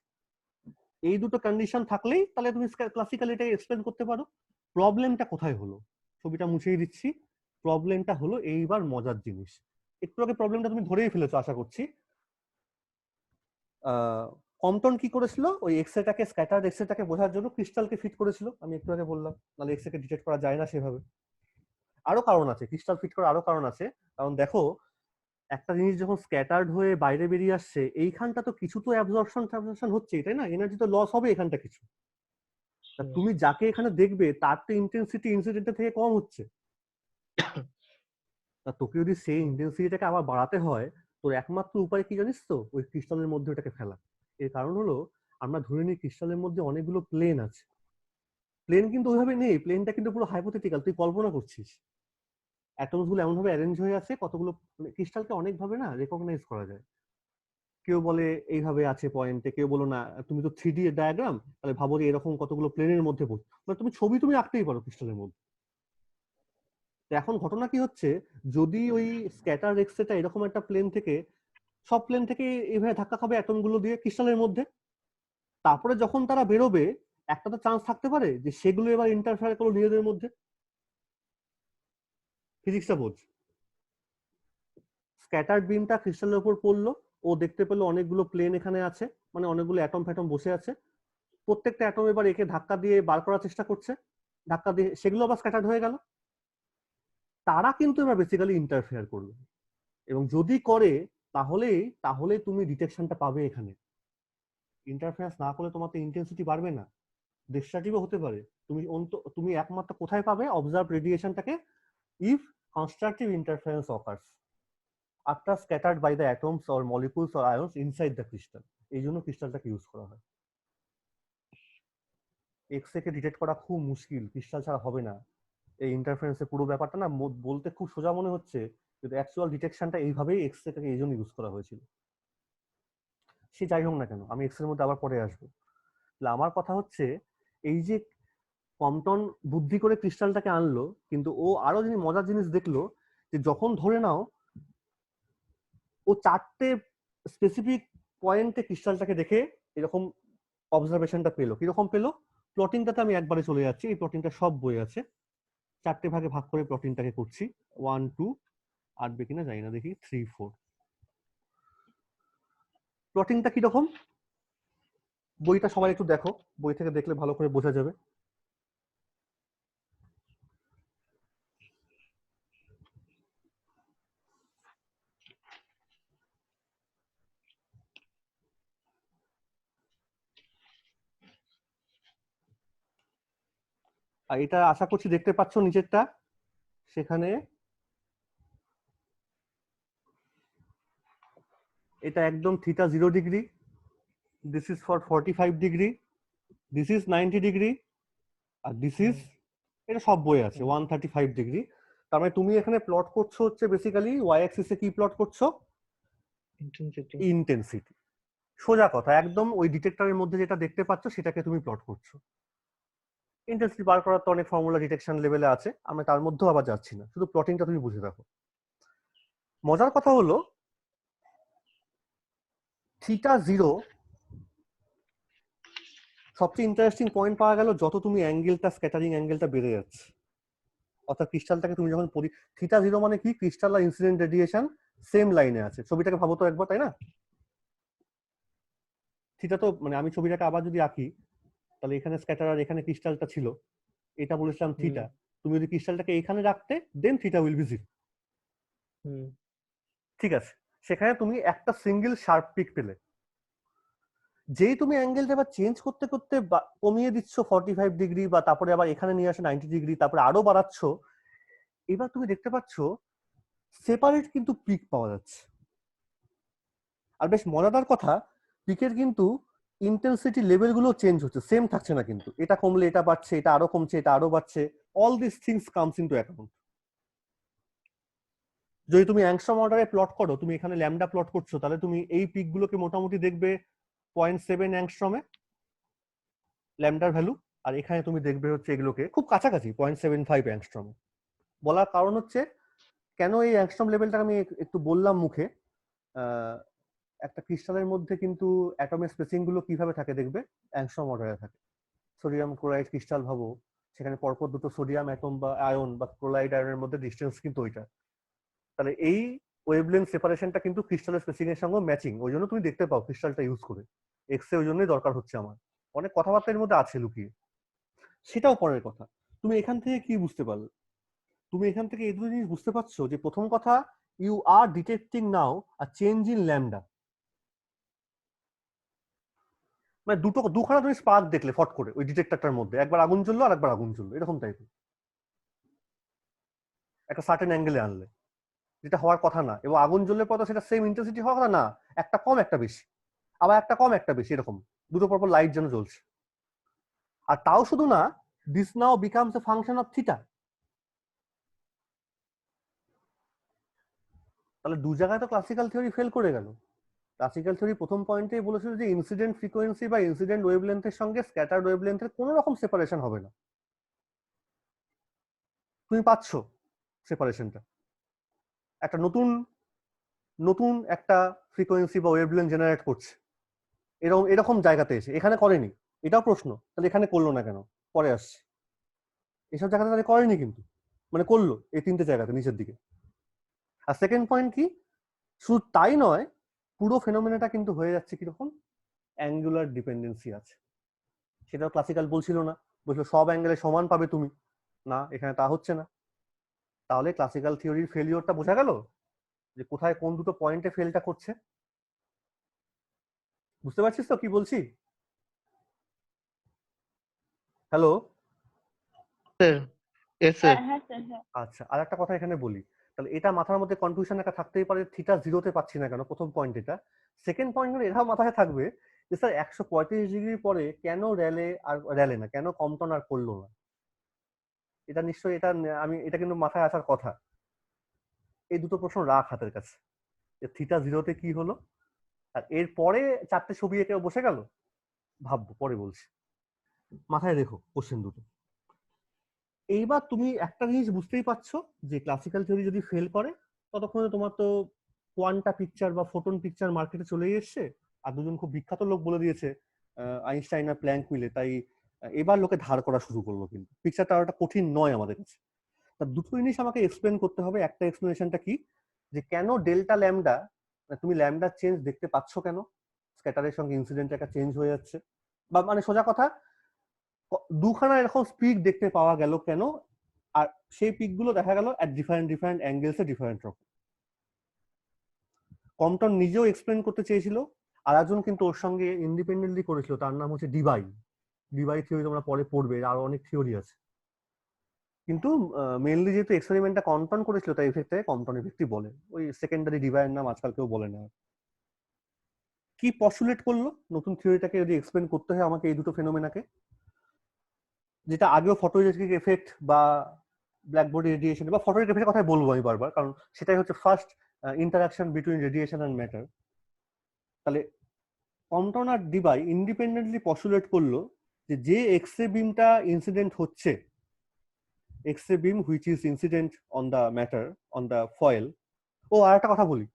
Speaker 1: এই দুটো কন্ডিশন থাকলেই তাহলে তুমি ক্লাসিক্যাল এটা এক্সপ্লেন করতে পারো। প্রবলেমটা কোথায় হলো, ছবিটা মুছেই দিচ্ছি। প্রবলেমটা হলো এইবার মজার জিনিস। একটু আগে প্রবলেমটা তুমি ধরেই ফেলেছো আশা করছি। কম্পটন কি করেছিল, ওই এক্সরেটাকে, স্ক্যাটার্ড এক্সরেটাকে বোঝার জন্য ক্রিস্টালকে ফিট করেছিল, আমি একটু আগে বললাম, নাহলে এক্সরেকে ডিটেক্ট করা যায় না সেভাবে। আরো কারণ আছে, ক্রিস্টাল ফিট করার আরো কারণ আছে। কারণ দেখো, একটা জিনিস যখন স্ক্যাটার্ড হয়ে বাইরে বেরিয়ে আসছে, এইখানটা তো কিছু তো অ্যাবজর্পশন হচ্ছে, তাই না? এনার্জি তো লস হবে এখানটা কিছু। তুমি যাকে এখানে দেখবে তার তো ইন্টেন্সিটি ইনসিডেন্টের থেকে কম হচ্ছে। তা তোকে যদি সেই ইন্টেন্সিটিটাকে আবার বাড়াতে হয়, তোর একমাত্র উপায় কি জানিস তো, ওই ক্রিস্টালের মধ্যে ওটাকে ফেলা। এর কারণ হলো, আমরা ধরে নিই ক্রিস্টালের মধ্যে অনেকগুলো প্লেন আছে। প্লেন কিন্তু ওইভাবে নেই, প্লেনটা কিন্তু পুরো হাইপোথেটিক্যাল, তুই কল্পনা করছিস। অ্যাটমস গুলো এমন ভাবে অ্যারেঞ্জ হয়ে আছে, কতগুলো ক্রিস্টালকে অনেক ভাবে না রেকগনাইজ করা যায়। কেউ বলে এইভাবে আছে পয়েন্টে, কেউ বলো না তুমি তো 3D ডায়াগ্রাম, তাহলে ভাবো যে এরকম কতগুলো প্লেনের মধ্যে পড়ছে, মানে তুমি ছবি তুমি আঁকতেই পারো ক্রিস্টালের মধ্যে। এখন ঘটনা কি হচ্ছে, যদি ওই স্ক্যাটার এক্সরেটা এরকম একটা প্লেন থেকে, সব প্লেন থেকে এইভাবে ধাক্কা খাবে অ্যাটম গুলো দিয়ে ক্রিস্টালের মধ্যে, তারপরে যখন তারা বেরোবে, একটা তো চান্স থাকতে পারে যে সেগুলো এবার ইন্টারফেয়ার করলো নিজেদের মধ্যে। ফিজিক্সটা বোঝ। স্ক্যাটার্ড বিমটা ক্রিস্টালের উপর পড়লো, ও দেখতে পেলো অনেকগুলো প্লেন এখানে আছে, মানে অনেকগুলো অ্যাটম ফ্যাটম বসে আছে। প্রত্যেকটা অ্যাটম এবার একে ধাক্কা দিয়ে বার করার চেষ্টা করছে, ধাক্কা দিয়ে সেগুলো আবার স্ক্যাটার্ড হয়ে গেল। তারা কিন্তু এবার বেসিক্যালি ইন্টারফেয়ার করলো, এবং যদি করে তাহলে তাহলে তুমি ডিটেকশনটা পাবে এখানে। ইন্টারফেয়ারেন্স না করলে তোমার তো ইন্টেন্সিটি বাড়বে না, ডিস্ট্রাকটিভও হতে পারে। তুমি একমাত্র কোথায় পাবে অবজার্ভ রেডিয়েশনটাকে, if constructive interference occurs after scattered by the atoms or molecules or ions inside the crystal. এই জন্য ক্রিস্টালটাকে ইউজ করা হয়। এক্স কে ডিটেক্ট করা খুব মুশকিল, ক্রিস্টাল ছাড়া হবে না। এই ইন্টারফারেন্সের পুরো ব্যাপারটা না বলতে খুব সোজা মনে হচ্ছে, কিন্তু অ্যাকচুয়াল ডিটেকশনটা এইভাবেই এক্স রেটাকে এই জন্য ইউজ করা হয়েছিল। সে যাই হোক না কেন, আমি এক্স এর মধ্যে আবার পরে আসবো। আমার কথা হচ্ছে, এই যে কম্পটন বুদ্ধি করে ক্রিস্টালটাকে আনলো, কিন্তু ও আরো যিনি মজার জিনিস দেখলো, যে যখন ধরে নাও ও 4টে স্পেসিফিক পয়েন্টে ক্রিস্টালটাকে দেখে এরকম অবজারভেশনটা পেলো, কিরকম পেলো, প্লটিংটাতে আমি একবারে চলে যাচ্ছি, এই প্লটিংটা সব বই আছে, 4টে ভাগে ভাগ করে প্লটিংটাকে করছি। 1 2 আটবে কিনা জানি না, দেখি 3 4। প্লটিংটা কিরকম, বইটা সবাই একটু দেখো, বই থেকে দেখলে ভালো করে বোঝা যাবে। আর এটা আশা করছি দেখতে পাচ্ছ নিচেরটা, সেখানে এটা একদম θ0°, this is for 45°, this is 90°, আর দিস ইজ, এটা সব বই আছে 135°। তার মানে তুমি এখানে প্লট করছো হচ্ছে বেসিক্যালি ওয়াই অ্যাক্সিসে কি প্লট করছো, ইন্টেন্সিটি। সোজা কথা, একদম ওই ডিটেক্টরের মধ্যে যেটা দেখতে পাচ্ছ সেটাকে তুমি প্লট করছো। ইন্টেন্সিটি বার করার তো অনেক ফর্মুলা ডিটেকশন লেভেলে আছে, আমরা তার মধ্যেও আবার যাচ্ছি না, শুধু প্লটিংটা তুমি বুঝে রাখো। মজার কথা হলো θ0 সবচেয়ে ইন্টারেস্টিং পয়েন্ট পাওয়া গেল যত তুমি অ্যাঙ্গেলটা, স্ক্যাটারিং অ্যাঙ্গেলটা বেড়ে যাচ্ছে। অর্থাৎ ক্রিস্টালটাকে তুমি যখন θ0 মানে কি, ক্রিস্টাল আর ইনসিডেন্ট রেডিয়েশন সেম লাইনে আছে। ছবিটাকে ভাবো তো একবার, তাই না? থিটা তো মানে আমি ছবিটাকে আবার যদি আঁকি, তাহলে এখানে স্ক্যাটার আর এখানে ক্রিস্টালটা ছিল, এটা বলেছিলাম থিটা। তুমি যদি ক্রিস্টালটাকে এখানে রাখতে, দেন থিটা উইল বি 0। ঠিক আছে, সেখানে তুমি একটা সিঙ্গেল শার্প পিক পেলে। যেই তুমি অ্যাঙ্গেলটা আবার চেঞ্জ করতে করতে কমিয়ে দিচ্ছ 45 ডিগ্রি, বা তারপরে আবার এখানে নিয়ে আসো 90 ডিগ্রি, তারপরে আরো বাড়াচ্ছ, এবার তুমি দেখতে পাচ্ছ সেপারেট কিন্তু পিক পাওয়া যাচ্ছে। আর বেশ মজাদার কথা, পিকের কিন্তু ইন্টেন্সিটি লেভেল গুলো চেঞ্জ হচ্ছে, সেম থাকছে না কিন্তু। এটা কমলে এটা বাড়ছে, এটা আরো কমছে, এটা আরো বাড়ছে। All this things comes into account. যদি তুমি অ্যাংস্ট্রম অর্ডারে প্লট করো, তুমি এখানে ল্যামডা প্লট করছো, তাহলে তুমি এই পিক গুলোকে মোটামুটি দেখবে 0.7 অ্যাংস্ট্রমে ল্যামডার ভ্যালু, আর এখানে তুমি দেখবে হচ্ছে এগুলোকে খুব কাছাকাছি 0.75 অ্যাংস্ট্রমে। বলার কারণ হচ্ছে, কেন এই অ্যাংস্ট্রম লেভেলটা আমি একটু বললাম মুখে। একটা ক্রিস্টালের মধ্যে কিন্তু অ্যাটমের স্পেসিং গুলো কিভাবে থাকে দেখবে, অ্যাংস্ট্রম অর্ডারে থাকে। সোডিয়াম ক্লোরাইড ক্রিস্টাল ভাবো, সেখানে পরপর দুটো সোডিয়াম অ্যাটম বা আয়ন বা ক্লোরাইড আয়নের মধ্যে ডিস্টেন্স কিন্তু ওইটা। তাহলে এই ওয়েভলেন্থ সেপারেশনটা কিন্তু ক্রিস্টালের স্পেসিং এর সঙ্গে ম্যাচিং, ওই জন্য তুমি দেখতে পাও ক্রিস্টালটা ইউজ করে। এক্স এ ওই জন্যই দরকার হচ্ছে আমার, অনেক কথাবার্তা এর মধ্যে আছে লুকিয়ে, সেটাও পরের কথা। তুমি এখান থেকে কি বুঝতে পারলে? তুমি এখান থেকে এই দুটো জিনিস বুঝতে পারছো যে, প্রথম কথা, you are detecting now a change in lambda. মানে দুখানা তুমি স্পার্ক দেখলে ফট করে ওই ডিটেক্টরটার মধ্যে, একবার আগুন জ্বললো আর একবার আগুন জ্বললো, এরকম টাইপের একটা সার্টেন অ্যাঙ্গেলে আনলে, যেটা হওয়ার কথা না। এবং আগুন জ্বললে পর সেটা সেম ইন্টেন্সিটি হওয়ার কথা না, একটা কম একটা বেশি, আবার একটা কম একটা বেশি, এরকম দুটো পরপর লাইট যেন জ্বলছে। আর তাও শুধু না, this now becomes a function of theta. তাহলে দু জায়গায় তো ক্লাসিক্যাল থিওরি ফেল করে গেল। ক্লাসিক্যাল থিওরি প্রথম পয়েন্টেই বলেছিল যে ইনসিডেন্ট ফ্রিকোয়েন্সি বা ইনসিডেন্ট ওয়েভলেন্থের সঙ্গে স্ক্যাটার্ড ওয়েভলেন্থের কোনো রকম সেপারেশন হবে না। তুমি পাচ্ছ সেপারেশনটা একটা নতুন নতুন একটা ফ্রিকোয়েন্সি বা ওয়েভলেন্থ জেনারেট করছে, এরকম এরকম জায়গাতে এসে। এখানে করেনি, এটাও প্রশ্ন, তাহলে এখানে করলো না কেন? পরে আসছে। এসব জায়গাতে তাহলে করেনি কিন্তু, মানে করলো এই তিনটে জায়গাতে নিচের দিকে। আর সেকেন্ড পয়েন্ট কি, শুধু তাই নয়, পুরো ফেনোমেনাটা কিন্তু হয়ে যাচ্ছে কিরকম, অ্যাঙ্গুলার ডিপেন্ডেন্সি আছে। সেটাও ক্লাসিক্যাল বলছিল না, বলছিল সব অ্যাঙ্গেলে সমান পাবে তুমি, না এখানে তা হচ্ছে না। তাহলে ক্লাসিক্যাল থিওরির ফেলিওরটা বোঝা গেল, যে কোথায় কোন দুটো পয়েন্টে ফেলটা করছে। বুঝতে পারছিস তো কি বলছি? হ্যালো?
Speaker 3: Sir yes sir.
Speaker 1: আচ্ছা, আর একটা কথা এখানে বলি, তাহলে এটা মাথার মধ্যে কনফিউশন একটা থাকতেই পারে, থিটা জিরোতে পাচ্ছি না কেন, প্রথম পয়েন্ট এটা। সেকেন্ড পয়েন্ট এটাও মাথায় থাকবে যে স্যার 135 ডিগ্রির পরে কেন র্যালে না, কেন কম্পটন আর করলো না? এটা নিশ্চয়ই এটা কিন্তু মাথায় আসার কথা। এই দুটো প্রশ্ন রাখ হাতের কাছে, যে থিটা জিরোতে কি হলো, আর এর পরে চারটে ছবি এঁকে বসে গেল, ভাববো পরে বলছি, মাথায় রেখো কোশ্চেন দুটো। এইবার তুমি একটা জিনিস বুঝতেই পারছো যে ক্লাসিক্যাল থিওরি যদি ফেল করে, ততক্ষণে তোমার তো কোয়ান্টা পিকচার বা ফোটন পিকচার মার্কেটে চলেই এসছে। আর দুজন খুব বিখ্যাত লোক বলে দিয়েছে, আইনস্টাইন আর প্ল্যাঙ্ক মিলে, তাই এবার লোকে ধার করা শুরু করলো। কিন্তু পিকচারটা ওটা কঠিন নয় আমাদের কাছে। তা দুটো জিনিস আমাকে এক্সপ্লেন করতে হবে। একটা এক্সপ্লেনেশনটা কি, যে কেন ডেল্টা ল্যামডা, তুমি ল্যামডার চেঞ্জ দেখতে পাচ্ছ কেন, স্ক্যাটারের সঙ্গে ইনসিডেন্ট একটা চেঞ্জ হয়ে যাচ্ছে, বা মানে সোজা কথা, দুখানা এরকম পিক দেখতে পাওয়া গেল কেন, আর সেই পিক গুলো দেখা গেল এট ডিফারেন্ট ডিফারেন্ট অ্যাঙ্গেলসে ডিফারেন্ট রকম। কম্পটন নিজেও এক্সপ্লেন করতে চেয়েছিল, আর একজন কিন্তু ওর সঙ্গে ইন্ডিপেন্ডেন্টলি করেছিল, তার নাম হচ্ছে ডিবাই। ডিবাই থিওরি তোমরা পরে পড়বে, আরো অনেক থিওরি আছে। কিন্তু মেইনলি যেহেতু এক্সপেরিমেন্টটা কম্পটন করেছিল, তাই এফেক্টটাকে কম্পটন এফেক্টই বলে। ওই সেকেন্ডারি ডিবাইয়ের নাম আজকাল কেউ বলে না। কি পস্টুলেট করলো নতুন থিওরিটাকে যদি এক্সপ্লেন করতে হয় আমাকে এই দুটো ফেনোমেনাকে, যেটা আগেও ফটোইলেকট্রিক এফেক্ট বা ব্ল্যাক বডি রেডিয়েশন বা ফটোইলেকট্রিক এফেক্টের কথাই বলবো আমি বারবার, কারণ সেটাই হচ্ছে first interaction between radiation and matter. তাহলে কম্পটন আর ডিবাই ইন্ডিপেন্ডেন্টলি পস্টুলেট করলো যে এক্স রে বিমটা ইনসিডেন্ট হচ্ছে, X ray beam which is incident on the matter, on the foil. ও আর একটা কথা বলি,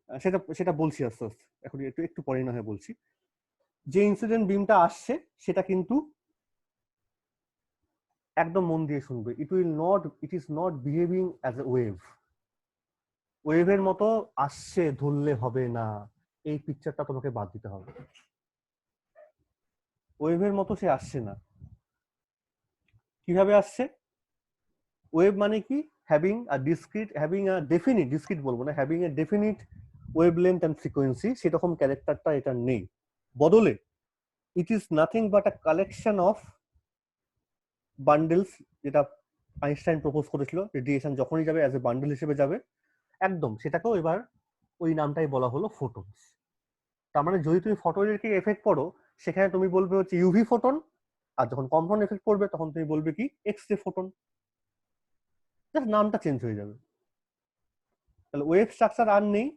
Speaker 1: সেটা সেটা বলছি আস্তে আস্তে, এখন একটু একটু পরে না হয় বলছি। যে ইনসিডেন্ট বিমটা আসছে সেটা কিন্তু একদম মন দিয়ে শুনবে, it is not behaving as a wave. ওয়েভের মতো আসছে ধরলে হবে না, এই পিকচারটা তোমাকে বাদ দিতে হবে। ওয়েভের মতো সে আসছে না। কিভাবে আসছে? ওয়েভ মানে কি, হ্যাভিং আ ডেফিনিট, ডিসক্রিট বলবো না, having a definite wavelength and frequency, সেরকম ক্যারেক্টারটা এটা নেই। বদলে it is nothing but a collection of bundles, যেটা আইনস্টাইন প্রপোজ করেছিল, রেডিয়েশন যখনই যাবে অ্যাজ এ বান্ডেল হিসেবে যাবে, একদম সেটাকেও এবার ওই নামটাই বলা হলো ফোটনস। তার মানে যদি তুমি ফটো ইলেকট্রিক এফেক্ট পড়ো, সেখানে তুমি বলবে হচ্ছে ইউভি ফোটন, আর যখন কম্পাউন্ড এফেক্ট পড়বে তখন তুমি বলবে কি এক্স রে ফোটন, জাস্ট নামটা চেঞ্জ হয়ে যাবে। তাহলে ওয়েভ স্ট্রাকচার আর নেই,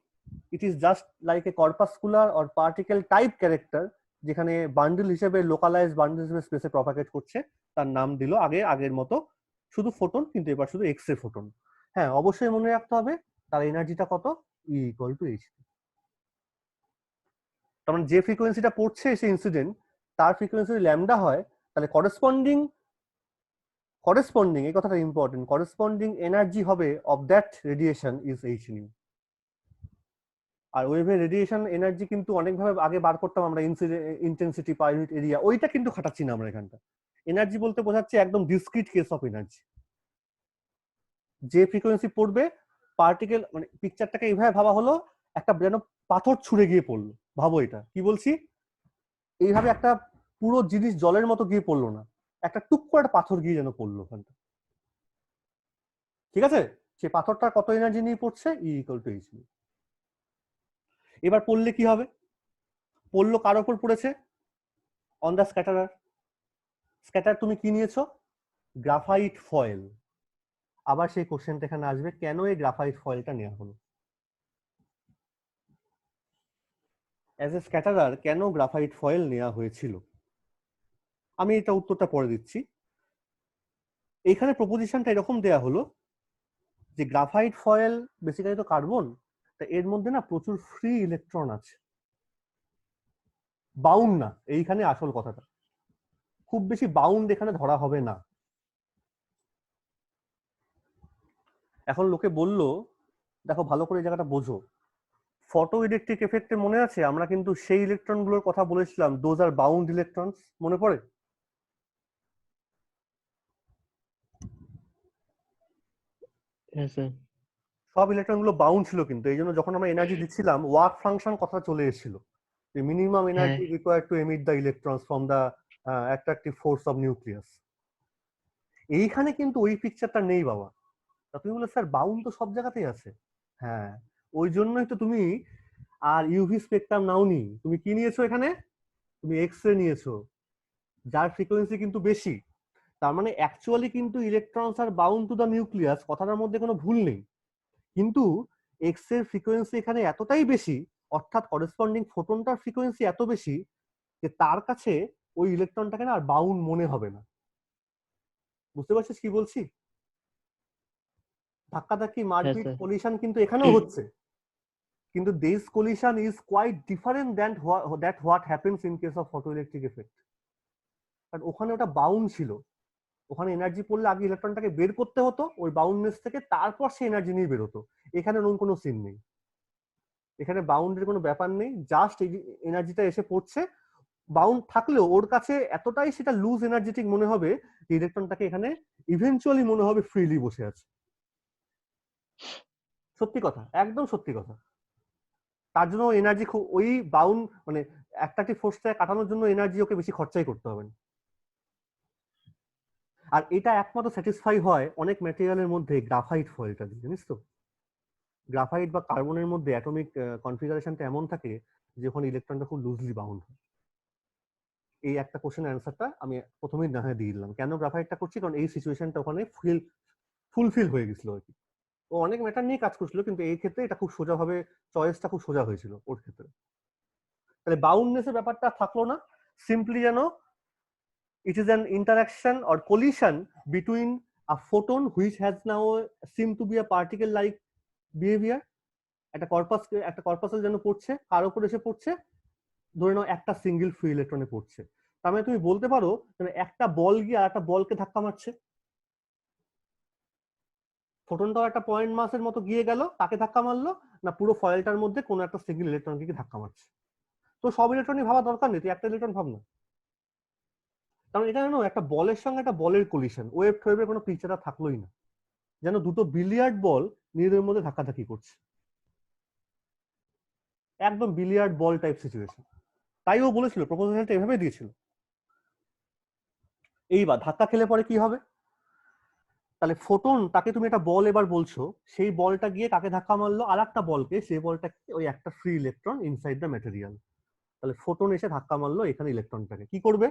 Speaker 1: it is just like a corpuscular or particle type character, যেখানে বান্ডেল হিসেবে লোকালাইজ বান্ডেল হিসেবে স্পেসে প্রপাগেট করছে, তার নাম দিল আগের মতো শুধু ফোটন, কিন্তু এবার শুধু এক্স রে ফোটন। হ্যাঁ, অবশ্যই মনে রাখতে হবে তার এনার্জিটা কত, ই ইকুয়াল টু এইচ। তার মানে যে ফ্রিকোয়েন্সিটা পড়ছে সে ইনসিডেন্ট, তার ফ্রিকোয়েন্সি যদি ল্যামডা হয়, তাহলে করেসপন্ডিং এই কথাটা ইম্পর্টেন্ট, করেসপন্ডিং এনার্জি হবে of that radiation is H nu. আর ওয়েভের রেডিয়েশন এনার্জি কিন্তু অনেকভাবে আগে বার করতাম আমরা, ইন্টেন্সিটি পার ইউনিট এরিয়া, ওইটা কিন্তু খাটাচ্ছি না আমরা এখানটা। এনার্জি বলতে বোঝাচ্ছে একদম ডিসক্রিট কেস অফ এনার্জি। যে ফ্রিকোয়েন্সি পড়বে পার্টিকেল, মানে পিকচারটাকে এইভাবে ভাবা হলো একটা যেন পাথর ছুঁড়ে গিয়ে পড়লো, ভাবো এটা কি বলছি, এইভাবে একটা পুরো জিনিস জলের মতো গিয়ে পড়লো না, একটা টুক করে একটা পাথর গিয়ে যেন পড়লো ওখানটা, ঠিক আছে? সেই পাথরটা কত এনার্জি নিয়ে পড়ছে, ই ইকুয়াল টু এইচ। এবার পড়লে কি হবে, পড়লো কার ওপর পড়েছে, অন দ্য স্ক্যাটারার। স্ক্যাটার তুমি কি নিয়েছো, গ্রাফাইট ফয়েল। আবার সেই কোশ্চেনটা এখানে আসবে, কেন এই গ্রাফাইট ফয়েলটা নেওয়া হলো অ্যাজ এ স্ক্যাটারার, কেন গ্রাফাইট ফয়েল নেওয়া হয়েছিল? আমি এটা উত্তরটা পরে দিচ্ছি। এইখানে প্রপোজিশনটা এরকম দেয়া হলো যে গ্রাফাইট ফয়েল বেসিক্যালি তো কার্বন, তা এর মধ্যে না প্রচুর ফ্রি ইলেকট্রন আছে, বাউন্ড না, এইখানে আসল কথাটা, খুব বেশি বাউন্ড এখানে ধরা হবে না। এখন লোকে বলল, দেখো ভালো করে এই জায়গাটা বোঝো, ফটো ইলেকট্রিক এফেক্টে মনে আছে আমরা কিন্তু সেই ইলেকট্রন গুলোর কথা বলেছিলাম, দোজ আর বাউন্ড ইলেকট্রনস, মনে পড়ে?
Speaker 3: Yes, sir.
Speaker 1: সব ইলেকট্রন গুলো বাউন্ড ছিল, কিন্তু এই জন্য যখন আমরা এনার্জি দিচ্ছিলাম ওয়ার্ক ফাংশন কথা চলে এসেছিল, যে মিনিমাম
Speaker 3: হ্যাঁ,
Speaker 1: energy required to emit the electrons from the attractive force of nucleus. এইখানে কিন্তু ওই পিকচারটা নেই বাবা। তা তুমি বলে স্যার বাউন্ড তো সব জায়গাতেই আছে। হ্যাঁ, ওই জন্যই তো তুমি আর ইউভি স্পেকট্রাম নাওনি, তুমি কি নিয়েছো এখানে, তুমি এক্স রে নিয়েছো, যার ফ্রিকোয়েন্সি কিন্তু বেশি। তার মানে অ্যাকচুয়ালি কিন্তু electrons are bound to the nucleus, কথাটার মধ্যে কোনো ভুল নেই, কিন্তু এক্স এর ফ্রিকোয়েন্সি এখানে এতটাই বেশি, অর্থাৎ করেসপন্ডিং ফোটনটার ফ্রিকোয়েন্সি এত বেশি যে তার কাছে ওই ইলেকট্রনটাকে না আর বাউন্ড মনে হবে না। বুঝতে পারছিস কি বলছি? ধাক্কাধাক্কি
Speaker 3: হ্যাঁ
Speaker 1: মারপিট
Speaker 3: স্যার।
Speaker 1: কলিশন কিন্তু এখানেও হচ্ছে, কিন্তু this collision is quite different than what happens in case of photoelectric effect. কারণ ওখানে ওটা বাউন্ড ছিল, ওখানে এনার্জি পড়লে আগে ইলেকট্রনটাকে বের করতে হতো ওই বাউন্ডনেস থেকে, তারপর সে এনার্জি নিয়ে বেরোতো। এখানে ওরকম কোনো সিন নেই, এখানে বাউন্ডের কোনো ব্যাপার নেই, জাস্ট এই এনার্জিটা এসে পড়ছে, বাউন্ড থাকলেও ওর কাছে এতটাই সেটা লুজ এনার্জেটিক মনে হবে যে ইলেকট্রনটাকে এখানে ইভেনচুয়ালি মনে হবে ফ্রিলি বসে আছে। সত্যি কথা, একদম সত্যি কথা। তার জন্য এনার্জি খুব ওই বাউন্ড মানে অ্যাট্রাকটিভ ফোর্সটা কাটানোর জন্য এনার্জি ওকে বেশি খরচাই করতে হবে না। আর এটা একমাত্র স্যাটিসফাই হয় অনেক ম্যাটেরিয়ালের মধ্যে গ্রাফাইট ফয়েলটা দিয়ে, জানিস তো? গ্রাফাইট বা কার্বনের মধ্যে অ্যাটমিক কনফিগারেশনটা এমন থাকে যে ওখানে ইলেকট্রনটা খুব লুজলি বাউন্ড হয়। এই একটা কোশ্চেনের অ্যান্সারটা আমি প্রথমেই না দিয়ে দিলাম, কেন গ্রাফাইটটা করছি, কারণ এই সিচুয়েশনটা ওখানে ফুলফিল হয়ে গেছিল আর কি। ও অনেক ম্যাটার নিয়ে কাজ করছিল, কিন্তু এই ক্ষেত্রে এটা খুব সোজাভাবে, চয়েসটা খুব সোজা হয়েছিল ওর ক্ষেত্রে। তাহলে বাউন্ডনেসের ব্যাপারটা থাকলো না, সিম্পলি যেন it is an interaction or collision between a photon which has now seem to be a particle like behavior, একটা কর্পাসেল যেন পড়ছে, কার উপর এসে পড়ছে, ধরে নাও একটা সিঙ্গেল ফ্রি ইলেকট্রনে পড়ছে। তার মানে তুমি বলতে পারো একটা বল গিয়ে আর একটা বলকে ধাক্কা মারছে, ফোটনটাও একটা পয়েন্ট মাসের মতো গিয়ে গেল, তাকে ধাক্কা মারলো না পুরো ফয়েলটার মধ্যে কোনো একটা সিঙ্গেল ইলেকট্রনকে ধাক্কা মারছে। তো সব ইলেকট্রনই ভাবা দরকার নেই, তুই একটা ইলেকট্রন ভাব না। কারণ এটা জানো একটা বলের সঙ্গে একটা বলের কলিশন, ওয়েভ টোয়েভের কোনো পিকচারটা থাকলোই না, যেন দুটো বিলিয়ার্ড বল নিজেদের মধ্যে ধাক্কাধাক্কি করছে, একদম বিলিয়ার্ড বল টাইপ সিচুয়েশন। তাই ও বলেছিল, প্রপোজালটা এভাবে দিয়েছিল। এইবার ধাক্কা খেলে পরে কি হবে? তাহলে ফোটন, তাকে তুমি একটা বল এবার বলছো, সেই বলটা গিয়ে কাকে ধাক্কা মারলো? আর একটা বলকে, সেই বলটা ওই একটা free electron inside the material. তাহলে ফোটন এসে ধাক্কা মারলো এখানে ইলেকট্রনটাকে। কি করবে?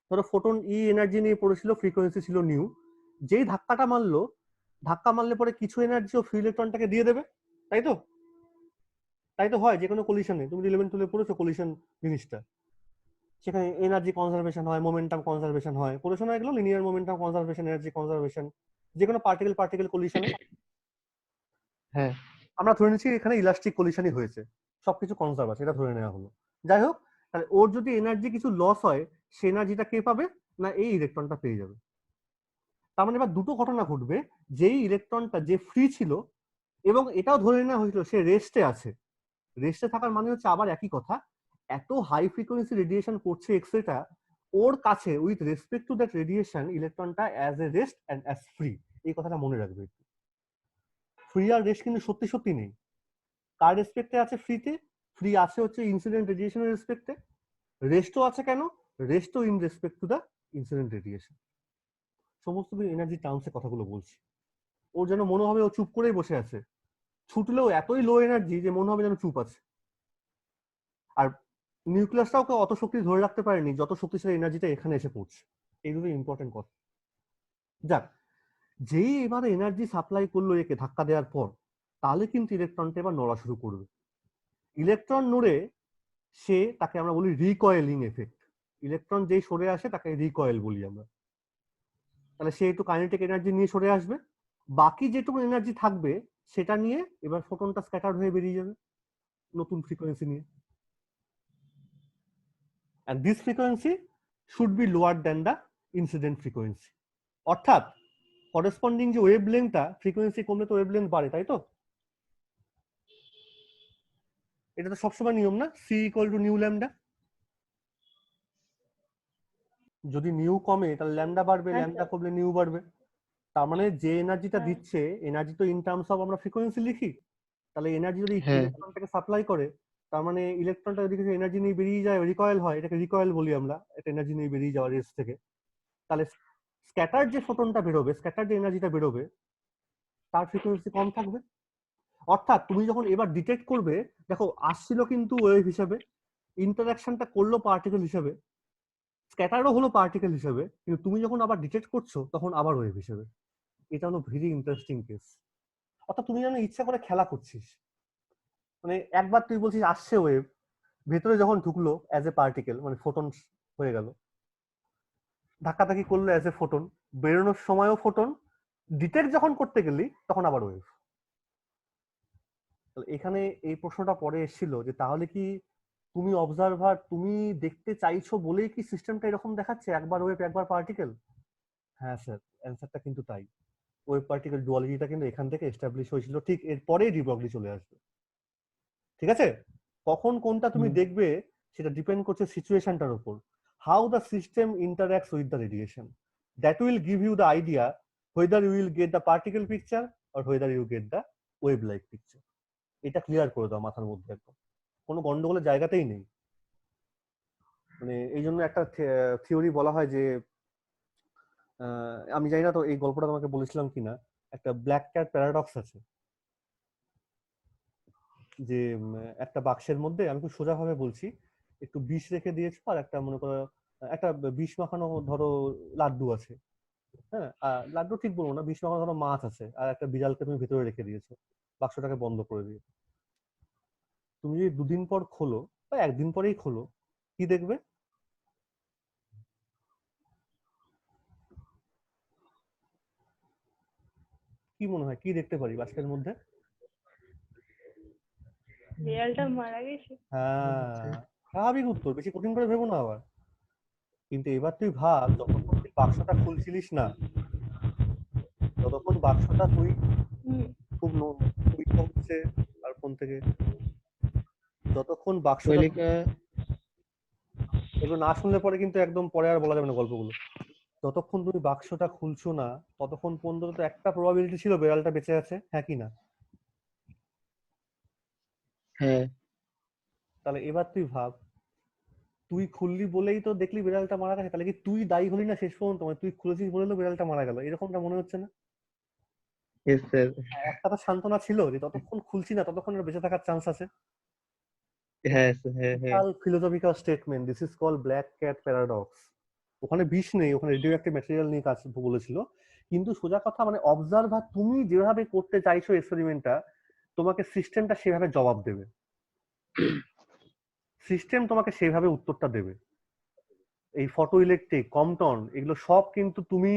Speaker 1: ধরো ফোটন ই এনার্জি নিয়ে পড়েছিল, ফ্রিকোয়েন্সি ছিল নিউ, যেই ধাক্কাটা মারলো, ধাক্কা মারলে পরে কিছু এনার্জি ও ফ্রি ইলেকট্রনটাকে দিয়ে দেবে, তাই তো? তাই তো হয় যে কোনো কলিশনে, তুমি 11-12 পড়েছো কলিশন জিনিসটা, সেখানে এনার্জি কনজারভেশন হয়, মোমেন্টাম কনজারভেশন হয়, পড়েছো না এগুলো? Linear momentum conservation, energy conservation, যে কোনো পার্টিকেল পার্টিকেল কলিশনে
Speaker 3: হ্যাঁ
Speaker 1: আমরা ধরে নিচ্ছি এখানে ইলাস্টিক কলিশনই হয়েছে, সবকিছু কনজার্ভ আছে, এটা ধরে নেওয়া হলো। যাই হোক, তাহলে ওর যদি এনার্জি কিছু লস হয়, সে এনার্জিটা কে পাবে? না এই ইলেকট্রনটা পেয়ে যাবে। তার মানে এবার দুটো ঘটনা ঘটবে, যেই ইলেকট্রনটা যে ফ্রি ছিল, এবং এটাও ধরে নেওয়া হয়েছিল সে রেস্টে আছে। রেস্টে থাকার মানে হচ্ছে আবার একই কথা, এত হাই ফ্রিকোয়েন্সি রেডিয়েশন করছে এক্সরেটা, ওর কাছে with respect to that radiation ইলেকট্রনটা as a rest and as free. এই কথাটা মনে রাখবে। ফ্রি আর রেস্ট কিন্তু সত্যি সত্যি নেই। কার রেসপেক্টে আছে ফ্রিতে? ফ্রি আছে হচ্ছে ইনসিডেন্ট রেডিয়েশনের রেসপেক্টে। রেস্টও আছে কেন? রেস্টও in respect to the incident radiation. সমস্ত এনার্জি টার্মসে কথাগুলো বলছি। ওর যেন মনে হবে ও চুপ করেই বসে আছে, ছুটলেও এতই লো এনার্জি যে মনে হবে যেন চুপ আছে। আর নিউক্লিয়াসটাও কেউ অত শক্তি ধরে রাখতে পারেনি যত শক্তিশালী এনার্জিটা এখানে এসে পড়ছে। এই দুটো ইম্পর্টেন্ট কথা। যাক, যেই এবারে এনার্জি সাপ্লাই করলো একে ধাক্কা দেওয়ার পর, তাহলে কিন্তু ইলেকট্রনটা এবার নড়া শুরু করবে। ইলেকট্রন নড়ে সে, তাকে আমরা বলি রিকয়েলিং এফেক্ট। ইলেকট্রন যেই সরে আসে তাকে রিকয়েল বলি আমরা। তাহলে সে একটু কাইনেটিক এনার্জি নিয়ে সরে আসবে, বাকি যেটুকু এনার্জি থাকবে সেটা নিয়ে এবার ফোটনটা স্ক্যাটার্ড হয়ে বেরিয়ে যাবে নতুন ফ্রিকোয়েন্সি নিয়ে। and this frequency should be lower than the incident frequency। অর্থাৎ করেসপন্ডিং যে ওয়েভ লেন্থটা, ফ্রিকোয়েন্সি কমলে তো ওয়েভ লেন্থ বাড়ে, তাই তো? এটা তো সবসময় নিয়ম না, c equal to nu lambda. যদি নিউ কমে তাহলে ল্যামডা বাড়বে, ল্যামডা কমলে নিউ বাড়বে। তার মানে যে এনার্জিটা দিচ্ছে, এনার্জি তো ইন টার্মস অফ আমরা ফ্রিকোয়েন্সি লিখি, তাহলে এনার্জি যদি
Speaker 3: হ্যাঁ
Speaker 1: ইলেকট্রনটাকে সাপ্লাই করে, তার মানে ইলেকট্রনটা যদি কিছু এনার্জি নিয়ে বেরিয়ে যায়, রিকয়েল হয়, এটাকে রিকয়েল বলি আমরা, এটা এনার্জি নিয়ে বেরিয়ে যাওয়া রেস থেকে। তাহলে স্ক্যাটার যে ফোটনটা বেরোবে, স্ক্যাটার যে এনার্জিটা বেরোবে, তার ফ্রিকোয়েন্সি কম থাকবে। অর্থাৎ তুমি যখন এবার ডিটেক্ট করবে, দেখো আসছিল কিন্তু ওয়েভ হিসাবে, ইন্টারাকশনটা করলো পার্টিকেল হিসাবে, স্ক্যাটারও হলো পার্টিকেল হিসাবে, কিন্তু তুমি যখন আবার ডিটেক্ট করছো তখন আবার ওয়েভ হিসাবে। এটা হলো ভেরি ইন্টারেস্টিং কেস। অর্থাৎ তুমি যেন ইচ্ছা করে খেলা করছিস, মানে একবার তুই বলছিস আসছে ওয়েভ, ভেতরে যখন ঢুকলো অ্যাজ এ পার্টিকেল, মানে ফোটন হয়ে গেল, ধাক্কাধাক্কি করলো অ্যাজ এ ফোটন, বেরোনোর সময়ও ফোটন, ডিটেক্ট যখন করতে গেলি তখন আবার ওয়েভ। এখানে এই প্রশ্নটা পরে এসেছিল যে তাহলে কি তুমি অবজারভার, তুমি দেখতে চাইছো বলেই কি সিস্টেমটা এরকম দেখাচ্ছে, একবার ওয়েভ একবার পার্টিকেল? হ্যাঁ স্যার, অ্যান্সারটা কিন্তু তাই। ওয়েভ পার্টিকেল ডুয়ালিটিটা কিন্তু এখান থেকে এস্টাবলিশ হয়েছিল, ঠিক এরপরেই ডি ব্রগলি চলে আসবে। ঠিক আছে? কখন কোনটা তুমি দেখবে সেটা ডিপেন্ড করছে সিচুয়েশনটার উপর, how the system interacts with the radiation, that will give you the idea whether you will get the particle picture or whether you get the wave like picture। এটা ক্লিয়ার করে দাও মাথার মধ্যে একদম, কোনো গন্ডগোলের জায়গাতেই নেই। মানে এই জন্য একটা থিওরি বলা হয় যে, আমি জানি না তো এই গল্পটা তোমাকে বলেছিলাম কিনা, একটা ব্ল্যাক ক্যাট প্যারাডক্স আছে, যে একটা বাক্সের মধ্যে, আমি খুব সোজা ভাবে বলছি, একটু বিষ রেখে দিয়েছো, আর একটা মনে করো একটা বিষ মাখানো ধরো লাড্ডু আছে, হ্যাঁ, লাড্ডু ঠিক বলবো না, বিষ মাখানো ধরো মাছ আছে, আর একটা বিড়ালকে তুমি ভেতরে রেখে দিয়েছো, বাক্সটাকে বন্ধ করে দিয়েছো। তুমি যদি দুদিন পর খোলো বা একদিন পরেই খোলো, কি দেখবে? কি মনে হয় কি দেখতে পারি বাক্সের মধ্যে?
Speaker 2: বিড়ালটা মারা গেছে।
Speaker 1: হ্যাঁ, স্বাভাবিক উত্তর, বেশি কঠিন করে ভেবো না আবার। কিন্তু এবার তুই ভাব, যতক্ষণ তুই বাক্সটা খুলছিলিস না, ততক্ষণ বাক্সটা তুই খুব পরীক্ষা হচ্ছে আর ফোন থেকে, যতক্ষণ বাক্সটা, এগুলো না শুনলে পরে কিন্তু একদম পরে আর বলা যাবে না গল্পগুলো। যতক্ষণ তুমি বাক্সটা খুলছো না ততক্ষণ পর্যন্ত তো একটা প্রবাবিলিটি ছিল বেড়ালটা বেঁচে আছে, হ্যাঁ কি না?
Speaker 3: হ্যাঁ
Speaker 1: তাহলে এবার তুই ভাব, তুই খুললি বলেই তো দেখলি বিড়ালটা মারা গেছে, তাহলে কি তুই দায়ী হলি না শেষ পর্যন্ত? মানে তুই খুলেছিস বলে তো বিড়ালটা মারা গেল, এরকমটা মনে হচ্ছে না?
Speaker 3: Yes sir.
Speaker 1: একটা তো সান্ত্বনা ছিল যে ততক্ষণ খুলছি না ততক্ষণ এর বেঁচে থাকার চান্স আছে।
Speaker 3: হ্যাঁ স্যার, হ্যাঁ হ্যাঁ।
Speaker 1: Philosophical statement, this is called black cat paradox. ওখানে বিষ নেই, ওখানে রেডিও অ্যাক্টিভ ম্যাটেরিয়াল নিয়ে কাজ বলেছিল। কিন্তু সোজা কথা মানে অবজারভার তুমি যেভাবে করতে চাইছো এক্সপেরিমেন্টটা, তোমাকে সিস্টেমটা সেভাবে জবাব দেবে, সিস্টেম তোমাকে সেভাবে উত্তরটা দেবে। এই ফটো ইলেকট্রিক, কম্পটন, এগুলো সব কিন্তু তুমি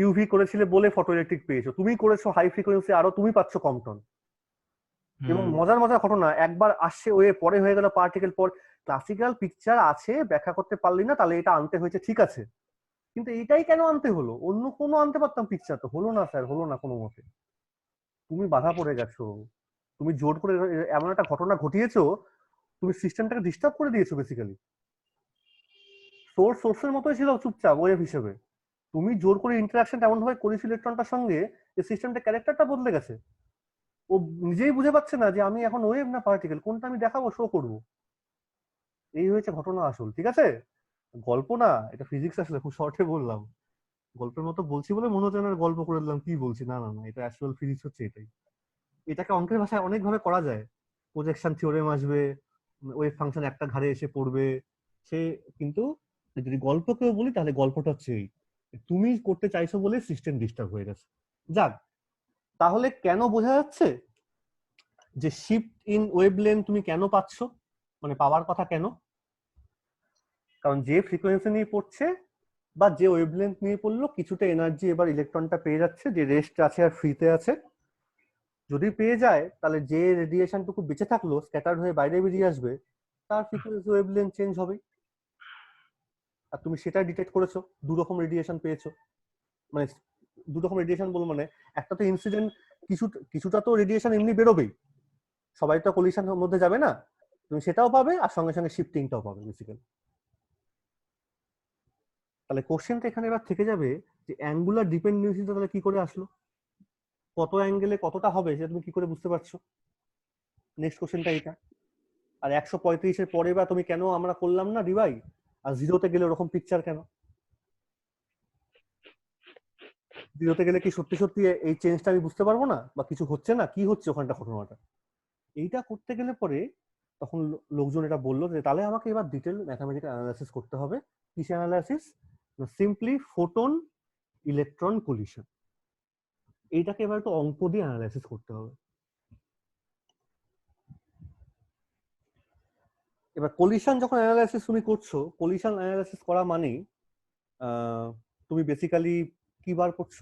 Speaker 1: ইউভি করেছিলে বলে ফটো ইলেকট্রিক পেয়েছো, তুমি করেছো হাই ফ্রিকোয়েন্সি, আরো তুমি পাচ্ছ কম্পটন। এবং মজার মজার ঘটনা, একবার আসছে ওয়ে পরে হয়ে গেল পার্টিকেল পর। ক্লাসিক্যাল পিকচার আছে, ব্যাখ্যা করতে পারলি না, তাহলে এটা আনতে হয়েছে, ঠিক আছে, কিন্তু এইটাই কেন আনতে হলো? অন্য কোনো আনতে পারতাম পিকচার, তো হলো না স্যার, হলো না কোনো মতে। তুমি বাধা পড়ে গেছো, তুমি জোর করে এমন একটা ঘটনা ঘটিয়েছো, তুমি সিস্টেমটাকে ডিস্টার্ব করে দিয়েছো বেসিক্যালি। সোর্সের মতোই ছিল চুপচাপ ওয়েভ হিসেবে, তুমি জোর করে ইন্টারাকশন এমন ভাবে করেছো ইলেকট্রনটার সঙ্গে যে সিস্টেমটা ক্যারেক্টারটা বদলে গেছে। ও নিজেই বুঝে পাচ্ছে না যে আমি এখন ওয়েভ না পার্টিকেল, কোনটা আমি দেখাবো, শো করবো। এই হয়েছে ঘটনা আসল, ঠিক আছে? গল্প না, এটা ফিজিক্স, আসলে খুব শর্টে বললাম, গল্পের মতো বলছি বলে মনে হচ্ছে না গল্প করে দিলাম কি বলছি, না না না, এটা অ্যাকচুয়াল ফিজিক্স হচ্ছে এটাই। এটাকে অঙ্কের ভাষায় অনেক ভাবে করা যায়। প্রজেকশন থিওরেম আসবে, ওয়েভ ফাংশন একটা ঘাড়ে এসে পড়বে, সে কিন্তু যদি গল্পকেও বলি তাহলে গল্পটা হচ্ছে এই, তুমি করতে চাইছো বলে সিস্টেম ডিস্টার্ব হয়ে গেছে। যাক, তাহলে কেন বোঝা যাচ্ছে যে শিফট ইন ওয়েভলেন্থ তুমি কেন পাচ্ছ, মানে পাওয়ার কথা কেন? কারণ যে ফ্রিকোয়েন্সি নিয়ে পড়ছে বা যে ওয়েভলেন্থ নিয়ে পড়লো, কিছুটা এনার্জি এবার ইলেকট্রনটা পেয়ে যাচ্ছে, যে রেস্ট আছে আর ফ্রিতে আছে। যদি পেয়ে যায় তাহলে যে রেডিয়েশনটুকু বেঁচে থাকলো স্ক্যাটার্ড হয়ে বাইরে বেরিয়ে আসবে, তার ফ্রিকোয়েন্সি ওয়েভলেন্থ চেঞ্জ হবে। আর তুমি সেটা ডিটেক্ট করেছো, দু রকম রেডিয়েশন পেয়েছো। মানে দু রকম রেডিয়েশন বলবো মানে, একটা তো ইনসিডেন্ট, কিছুটা তো রেডিয়েশন এমনি বেরোবেই, সবাই তো কলিশনের মধ্যে যাবে না, তুমি সেটাও পাবে আর সঙ্গে সঙ্গে শিফটিংটাও পাবে বেসিক্যালি। তাহলে কোশ্চেনটা এখানে এবার থেকে যাবে যে অ্যাঙ্গুলার ডিপেন্ডেন্সিটা তাহলে কি করে আসলো, কত অ্যাঙ্গেলে কতটা হবে সেটা তুমি কি করে বুঝতে পারছো? নেক্সট কোশ্চেনটা এটা। আর 135-এর পরে বা তুমি কেন আমরা করলাম না ডিভাই, আর জিরোতে গেলে ওরকম পিকচার কেন? জিরোতে গেলে কি সত্যি সত্যি এই চেঞ্জটা আমি বুঝতে পারবো না, বা কিছু হচ্ছে না, কি হচ্ছে ওখানটা ঘটনাটা? এইটা করতে গেলে পরে তখন লোকজন এটা বললো যে তাহলে আমাকে এবার ডিটেল ম্যাথামেটিক্যাল অ্যানালাইসিস করতে হবে। কিসে analysis? Simply photon electron collision, এইটাকে এবার একটু অঙ্ক দিয়ে অ্যানালাইসিস করতে হবে। এবার কলিশন যখন অ্যানালাইসিস তুমি করছো, কলিশন অ্যানালাইসিস করা মানেই তুমি বেসিক্যালি কি বার করছো?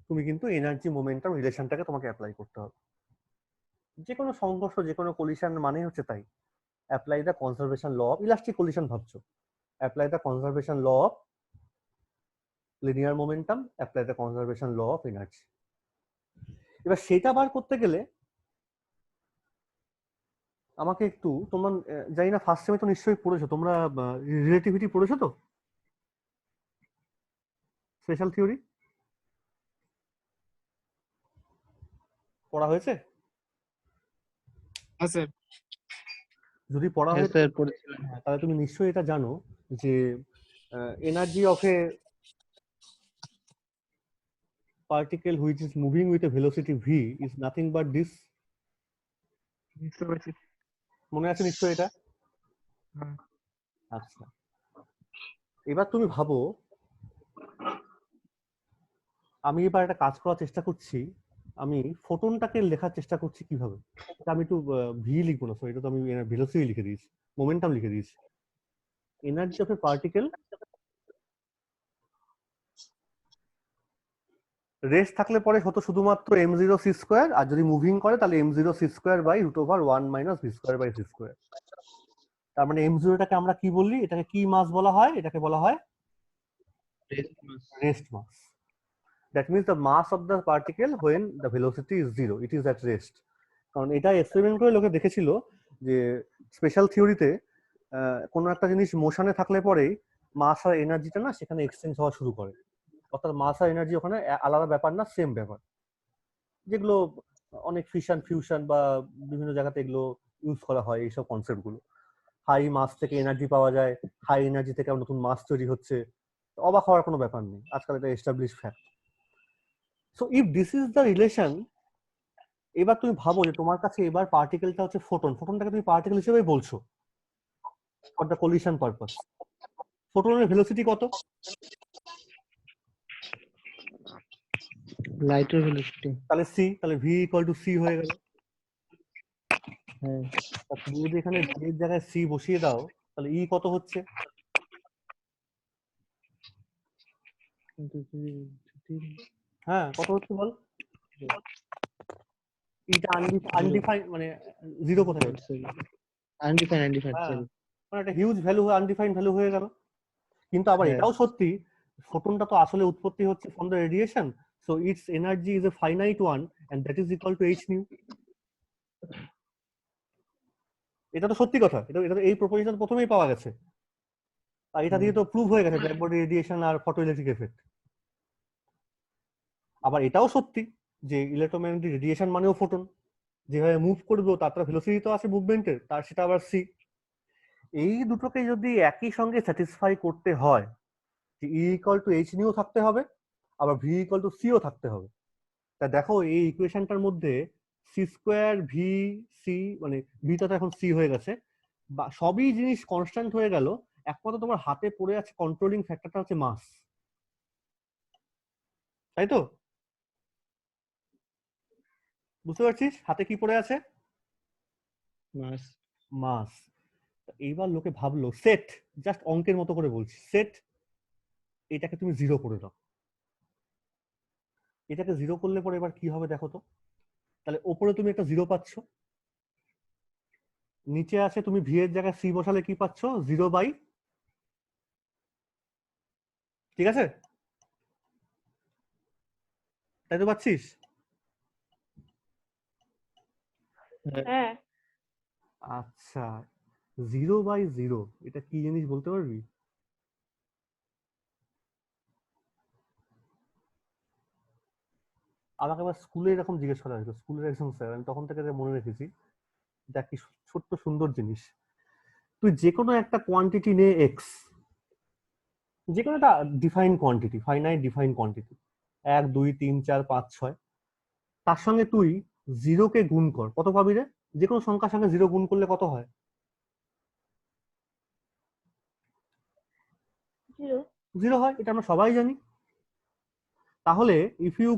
Speaker 1: তুমি কিন্তু এনার্জি মোমেন্টাম রিলেশনটাকে তোমাকে অ্যাপ্লাই করতে হবে। যে কোনো সংঘর্ষ, যে কোনো কলিশন মানে হচ্ছে তাই, apply the conservation law of elastic collision ভাবছো, apply the conservation law of linear momentum, apply the conservation law of energy. এবার সেটা বার করতে গেলে আমাকে একটু তোমার, জানি না ফার্স্ট সেমে তো নিশ্চয়ই পড়েছো তোমরা, রিলেটিভিটি পড়েছো তো, স্পেশাল থিওরি পড়া হয়েছে?
Speaker 4: হ্যাঁ স্যার।
Speaker 1: যদি পড়া
Speaker 3: হ্যাঁ
Speaker 1: হয়ে
Speaker 3: স্যার পড়েছিলাম।
Speaker 1: তাহলে তুমি নিশ্চয়ই এটা জানো যে energy of A particle which is moving with a velocity v is nothing but this.
Speaker 4: বুঝতে পারছি।
Speaker 1: মনে আছে নিশ্চয়ই এটা?
Speaker 4: হ্যাঁ।
Speaker 1: আচ্ছা, এবার তুমি ভাবো, আমি এবার একটা কাজ করার চেষ্টা করছি, আমি ফোটনটাকে লেখার চেষ্টা করছি কিভাবে। আমি একটু ভি লিখবো না, সরি, এটা তো আমি ভেলোসিটি লিখে দিয়েছি, মোমেন্টাম লিখে দিয়েছি। Energy of A particle, rest থাকলে পরে হতো শুধুমাত্র m0c², আর যদি মুভিং করে তাহলে m0c²/√1 - v²/c²। তার মানে m0টাকে আমরা কি বললি, এটাকে কি মাস বলা হয়? এটাকে বলা হয় rest mass. That means the mass of the particle when the velocity is 0, it is at rest. কারণ এটা এক্সপেরিমেন্ট করে লোকে দেখেছিল যে স্পেশাল থিওরিতে কোনো একটা জিনিস মোশনে থাকলে পরেই মাস আর এনার্জিটা না সেখানে এক্সচেঞ্জ হওয়া শুরু করে, অর্থাৎ মাস আর এনার্জি ওখানে আলাদা ব্যাপার না, সেম ব্যাপার। যেগুলো অনেক ফিশন ফিউশন বা বিভিন্ন জায়গাতে এগুলো ইউজ করা হয় এইসব কনসেপ্ট গুলো। হাই মাস থেকে এনার্জি পাওয়া যায়, হাই এনার্জি থেকে আবার নতুন মাস তৈরি হচ্ছে। অবাক হওয়ার কোনো ব্যাপার নেই, আজকাল এটা establish fact. So if this is the relation, এবার তুমি ভাবো যে তোমার কাছে এবার পার্টিকেলটা হচ্ছে ফোটন, ফোটনটাকে তুমি পার্টিকেল হিসেবেই বলছো ফর দ্য কলিশন পারপাস। ফোটনের ভেলোসিটি কত?
Speaker 3: লাইটের ভেলোসিটি।
Speaker 1: তাহলে সি, তাহলে ভি ইকুয়াল টু সি হয়ে গেল।
Speaker 3: হ্যাঁ,
Speaker 1: তা তুমি যদি এখানে ভি এর জায়গায় সি বসিয়ে দাও, তাহলে ই কত হচ্ছে?
Speaker 3: কিন্তু
Speaker 1: হ্যাঁ, কত হচ্ছে বল? ইটা আনডিফাইন, মানে জিরো কোথায় গেল?
Speaker 3: আনডিফাইন্ড
Speaker 1: হ্যাঁ,
Speaker 3: সরি।
Speaker 1: মানে একটা হিউজ ভ্যালু, আনডিফাইন্ড ভ্যালু হয়ে গেল। কিন্তু আবার
Speaker 3: হ্যাঁ।
Speaker 1: এটাও সত্যি, ফোটনটা তো আসলে উৎপত্তি হচ্ছে from the radiation, so its energy is a finite one and that is equal to H nu. এটা তো সত্যি কথা, এটা এটা তো এই প্রপোজিশন প্রথমেই পাওয়া গেছে, আর এটা দিয়ে তো প্রুভ হয়ে গেছে ব্ল্যাক বডি রেডিয়েশন আর ফটো ইলেকট্রিক এফেক্ট। আবার এটাও সত্যি যে ইলেকট্রোম্যাগনেটিক রেডিয়েশন মানেও ফোটন, যেভাবে মুভ করবে তার ভেলোসিটি তো আছে মুভমেন্টের, তার সেটা আবার সি। এই দুটোকে যদি একই সঙ্গে স্যাটিসফাই করতে হয়, যে E equal to H new থাকতে হবে, আবার ভি ইকুয়াল টু সিও থাকতে হবে। তা দেখো এই ইকুয়েশনটার মধ্যে সি স্কোয়ার ভি সি, মানে ভিটা তো এখন সি হয়ে গেছে, বা সবই জিনিস কনস্ট্যান্ট হয়ে গেল, একমাত্র তোমার হাতে পড়ে আছে কন্ট্রোলিং ফ্যাক্টরটা হচ্ছে মাস, তাই তো? বুঝতে পারছিস হাতে কি পড়ে আছে?
Speaker 3: মাস।
Speaker 1: মাস। এইবার লোকে ভাবলো সেট, জাস্ট অঙ্কের মতো করে বলছি, সেট এটাকে তুমি জিরো করে দাও। এটাকে জিরো করলে পরে এবার কি হবে দেখো তো। তাহলে ওপরে তুমি একটা জিরো পাচ্ছ, নিচে আছে তুমি ভি এর জায়গায় সি বসালে কি পাচ্ছ? 0/, ঠিক আছে? তাই তো পাচ্ছিস?
Speaker 2: হ্যাঁ,
Speaker 1: আচ্ছা, 0/0 এটা কি জিনিস বলতে পারবি? আমাকে আবার স্কুলে এরকম জিজ্ঞেস করা হয়েছিল, স্কুলের একজন স্যার, আমি তখন থেকে এটা মনে রেখেছি। দেখ কি ছোট্ট সুন্দর জিনিস, তুই যে কোনো একটা কোয়ান্টিটি নে এক্স, যে কোনো একটা define quantity, finite define quantity, 1 2 3 4 5 6, তার সঙ্গে তুই জিরোকে গুণ কর, কত পাবি রে? যে কোনো সংখ্যার সঙ্গে জিরো গুণ করলে কত হয়?
Speaker 2: 0।
Speaker 1: 0 হয়, এটা আমরা সবাই জানি। তাহলে if you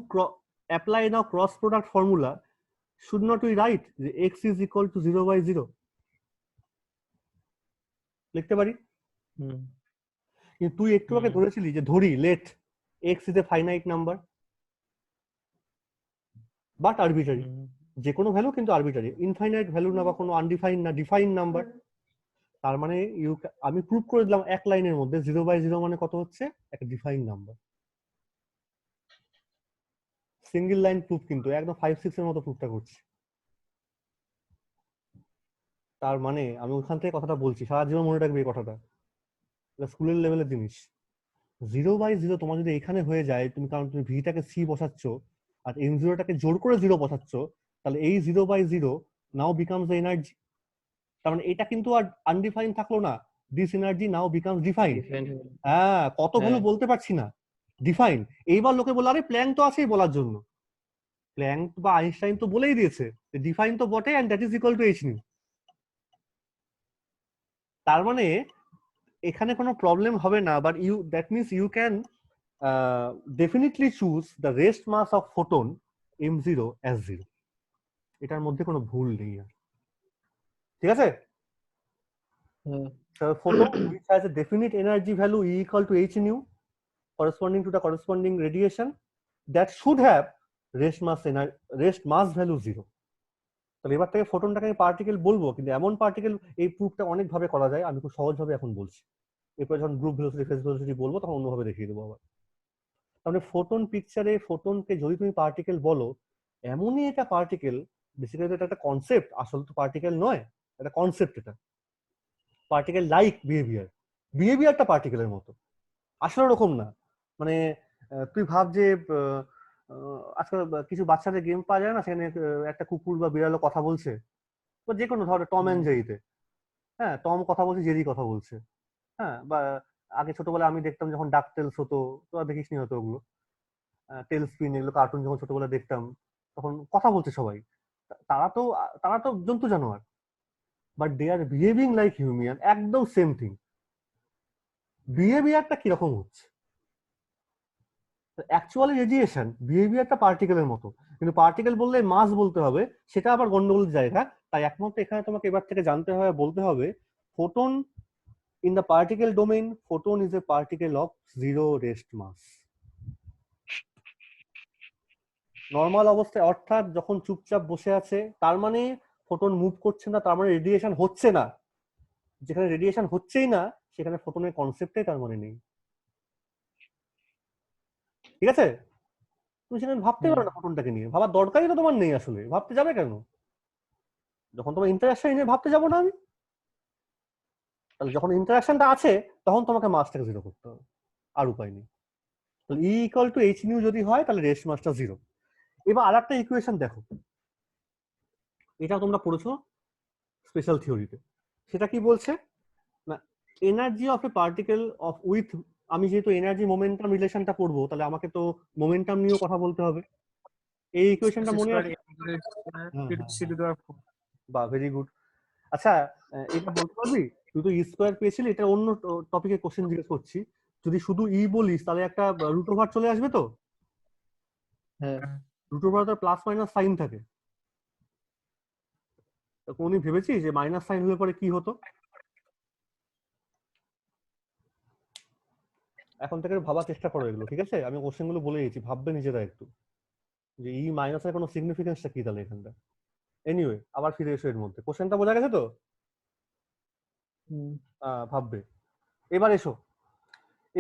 Speaker 1: apply now cross product formula, should not we write যে এক্স ইজ ইকুয়াল টু 0/0? লিখতে পারি। কিন্তু তুই একটু আগে ধরেছিলি যে ধরি let x is a finite number but arbitrary, যে কোনো ভ্যালু কিন্তু আরবিটারি, ইনফাইনাইট ভ্যালু না বা কোনো আনডিফাইন না, ডিফাইন নাম্বার। তার মানে আমি প্রুভ করে দিলাম এক লাইনের মধ্যে 0/0 মানে কত হচ্ছে? একটা define number. Single line proof, কিন্তু একদম 5 6 এর মতো প্রুফটা করছি। তার মানে আমি ওখান থেকে কথাটা বলছি, সারা জীবন মনে রাখবে এই কথাটা, এটা স্কুলের লেভেলের জিনিস। 0/0 তোমার যদি এখানে হয়ে যায়, তুমি কারণ তুমি ভিটাকে সি বসাচ্ছ আর এন জিরোটাকে জোর করে জিরো বসাচ্ছ, তাহলে এই 0/0 নাও বিকামস দ্য এনার্জি। তার মানে এটা কিন্তু আর আনডিফাইন থাকলো না, this energy now becomes define. হ্যাঁ, কত ভ্যালু বলতে পারছি না, ডিফাইন। এইবার লোকে বলে আরে প্ল্যাঙ্ক তো আছেই বলার জন্য, প্ল্যাঙ্ক বা আইনস্টাইন তো বলেই দিয়েছে ডিফাইন তো বটে and that is equal to H nu. তার মানে এখানে কোনো প্রবলেম হবে না, but you that means you can definitely choose the rest mass of photon m0 as 0। এটার মধ্যে কোনো ভুল নেই আর, ঠিক আছে? Photon which has a definite energy value E equal to h nu corresponding to the corresponding radiation that should have rest mass value 0। তাহলে এবার থেকে ফোটনটাকে আমি পার্টিকেল বলবো, কিন্তু এমন পার্টিকেল, এই প্রুফটা অনেক ভাবে করা যায়, আমি খুব সহজভাবে এখন বলছি। এরপর যখন গ্রুপ ভেলোসিটি ফেজ ভেলোসিটি বলবো তখন অন্যভাবে দেখিয়ে দেবো আবার। তাহলে ফোটন পিকচারে ফোটনকে যদি তুমি পার্টিকেল বলো, এমনই এটা পার্টিকেল, বেসিক্যালি এটা একটা কনসেপ্ট, আসলে তো পার্টিকেল নয়, এটা কনসেপ্ট। এটা পার্টিকেল লাইক বিহেভিয়ারটা পার্টিকেলের মতো, আসলে ওরকম না। মানে তুই ভাব যে আজকাল কিছু বাচ্চাদের গেম পাওয়া যায় না, সেখানে একটা কুকুর বা বিড়ালও কথা বলছে, বা যে কোনো ধরো টম অ্যান্ড জেরিতে, হ্যাঁ, টম কথা বলছে, জেরি কথা বলছে। হ্যাঁ, বা আগে ছোটবেলায় আমি দেখতাম যখন ডাক টেলস হতো, তোরা দেখিসনি হয়তো ওগুলো, টেল স্পিন, এগুলো কার্টুন যখন ছোটবেলায় দেখতাম, তখন কথা বলছে সবাই। তারা তো জন্তু জানোয়ার, but they are behaving like human, একদম সেম থিং। বিহেভিয়ারটা কিরকম হচ্ছে? অ্যাকচুয়ালি রেডিয়েশন বিহেভিয়ারটা পার্টিকেলের মতো, কিন্তু পার্টিকেল বললে মাস বলতে হবে, সেটা আবার গন্ডগোলের জায়গা। তাই একমাত্র এখানে তোমাকে এবার থেকে জানতে হবে, বলতে হবে, photon in the particle domain, photon is a particle of zero rest mass. Normal অবস্থায়, অর্থাৎ যখন চুপচাপ বসে আছে, তার মানে ফোটন মুভ করছে না, তার মানে রেডিয়েশন হচ্ছে না। যেখানে রেডিয়েশন হচ্ছেই না, সেখানে ফোটনের কনসেপ্টটাই তার মানে নেই। ঠিক আছে? তুমি সেখানে ভাবতে পারো না ফোটনটাকে নিয়ে, ভাবার দরকারই তো তোমার নেই, আসলে ভাবতে যাবে কেন? যখন তোমার ইন্টারাকশন নিয়ে ভাবতে যাবো না আমি, তাহলে যখন ইন্টারাকশনটা আছে তখন তোমাকে মাসটাকে জিরো করতে হবে, আর উপায় নেই। তাহলে ই ইকুয়াল টু এইচ নিউ যদি হয়, তাহলে রেস্ট মাসটা জিরো। এবার আর একটা ইকুয়েশন দেখো, এটা তোমরা পড়েছো স্পেশাল থিওরিতে। সেটা কি বলছে না, energy of A particle of with, আমি যেহেতু এনার্জি মোমেন্টাম রিলেশনটা পড়বো, তাহলে আমাকে তো মোমেন্টাম নিয়েও কথা বলতে হবে। এই ইকুয়েশনটা মনে আছে? বা ভেরি গুড। আচ্ছা, এটা বলতে পারবি, তুই তো ই স্কোয়ার পেয়েছিলি, এটা অন্য টপিকে কোশ্চেন জিজ্ঞেস করছি। যদি শুধু ই বলিস, তাহলে একটা রুট ওভার চলে আসবে তো?
Speaker 3: হ্যাঁ,
Speaker 1: রুট ওভার তো প্লাস মাইনাস সাইন থাকে। কোনদিন ভেবেছিস যে মাইনাস সাইন হলে পরে কি হতো? এখন থেকে ভাবার চেষ্টা করো এগুলো, ঠিক আছে? আমি কোশ্চেন গুলো বলে দিয়েছি, ভাববে নিজেরা একটু যে ই মাইনাসের কোনো সিগনিফিকেন্সটা কি তাহলে এখানটা। এনিওয়ে, আবার ফিরে এসো এর মধ্যে। কোশ্চেনটা বোঝা গেছে তো? ভাববে। এবার এসো,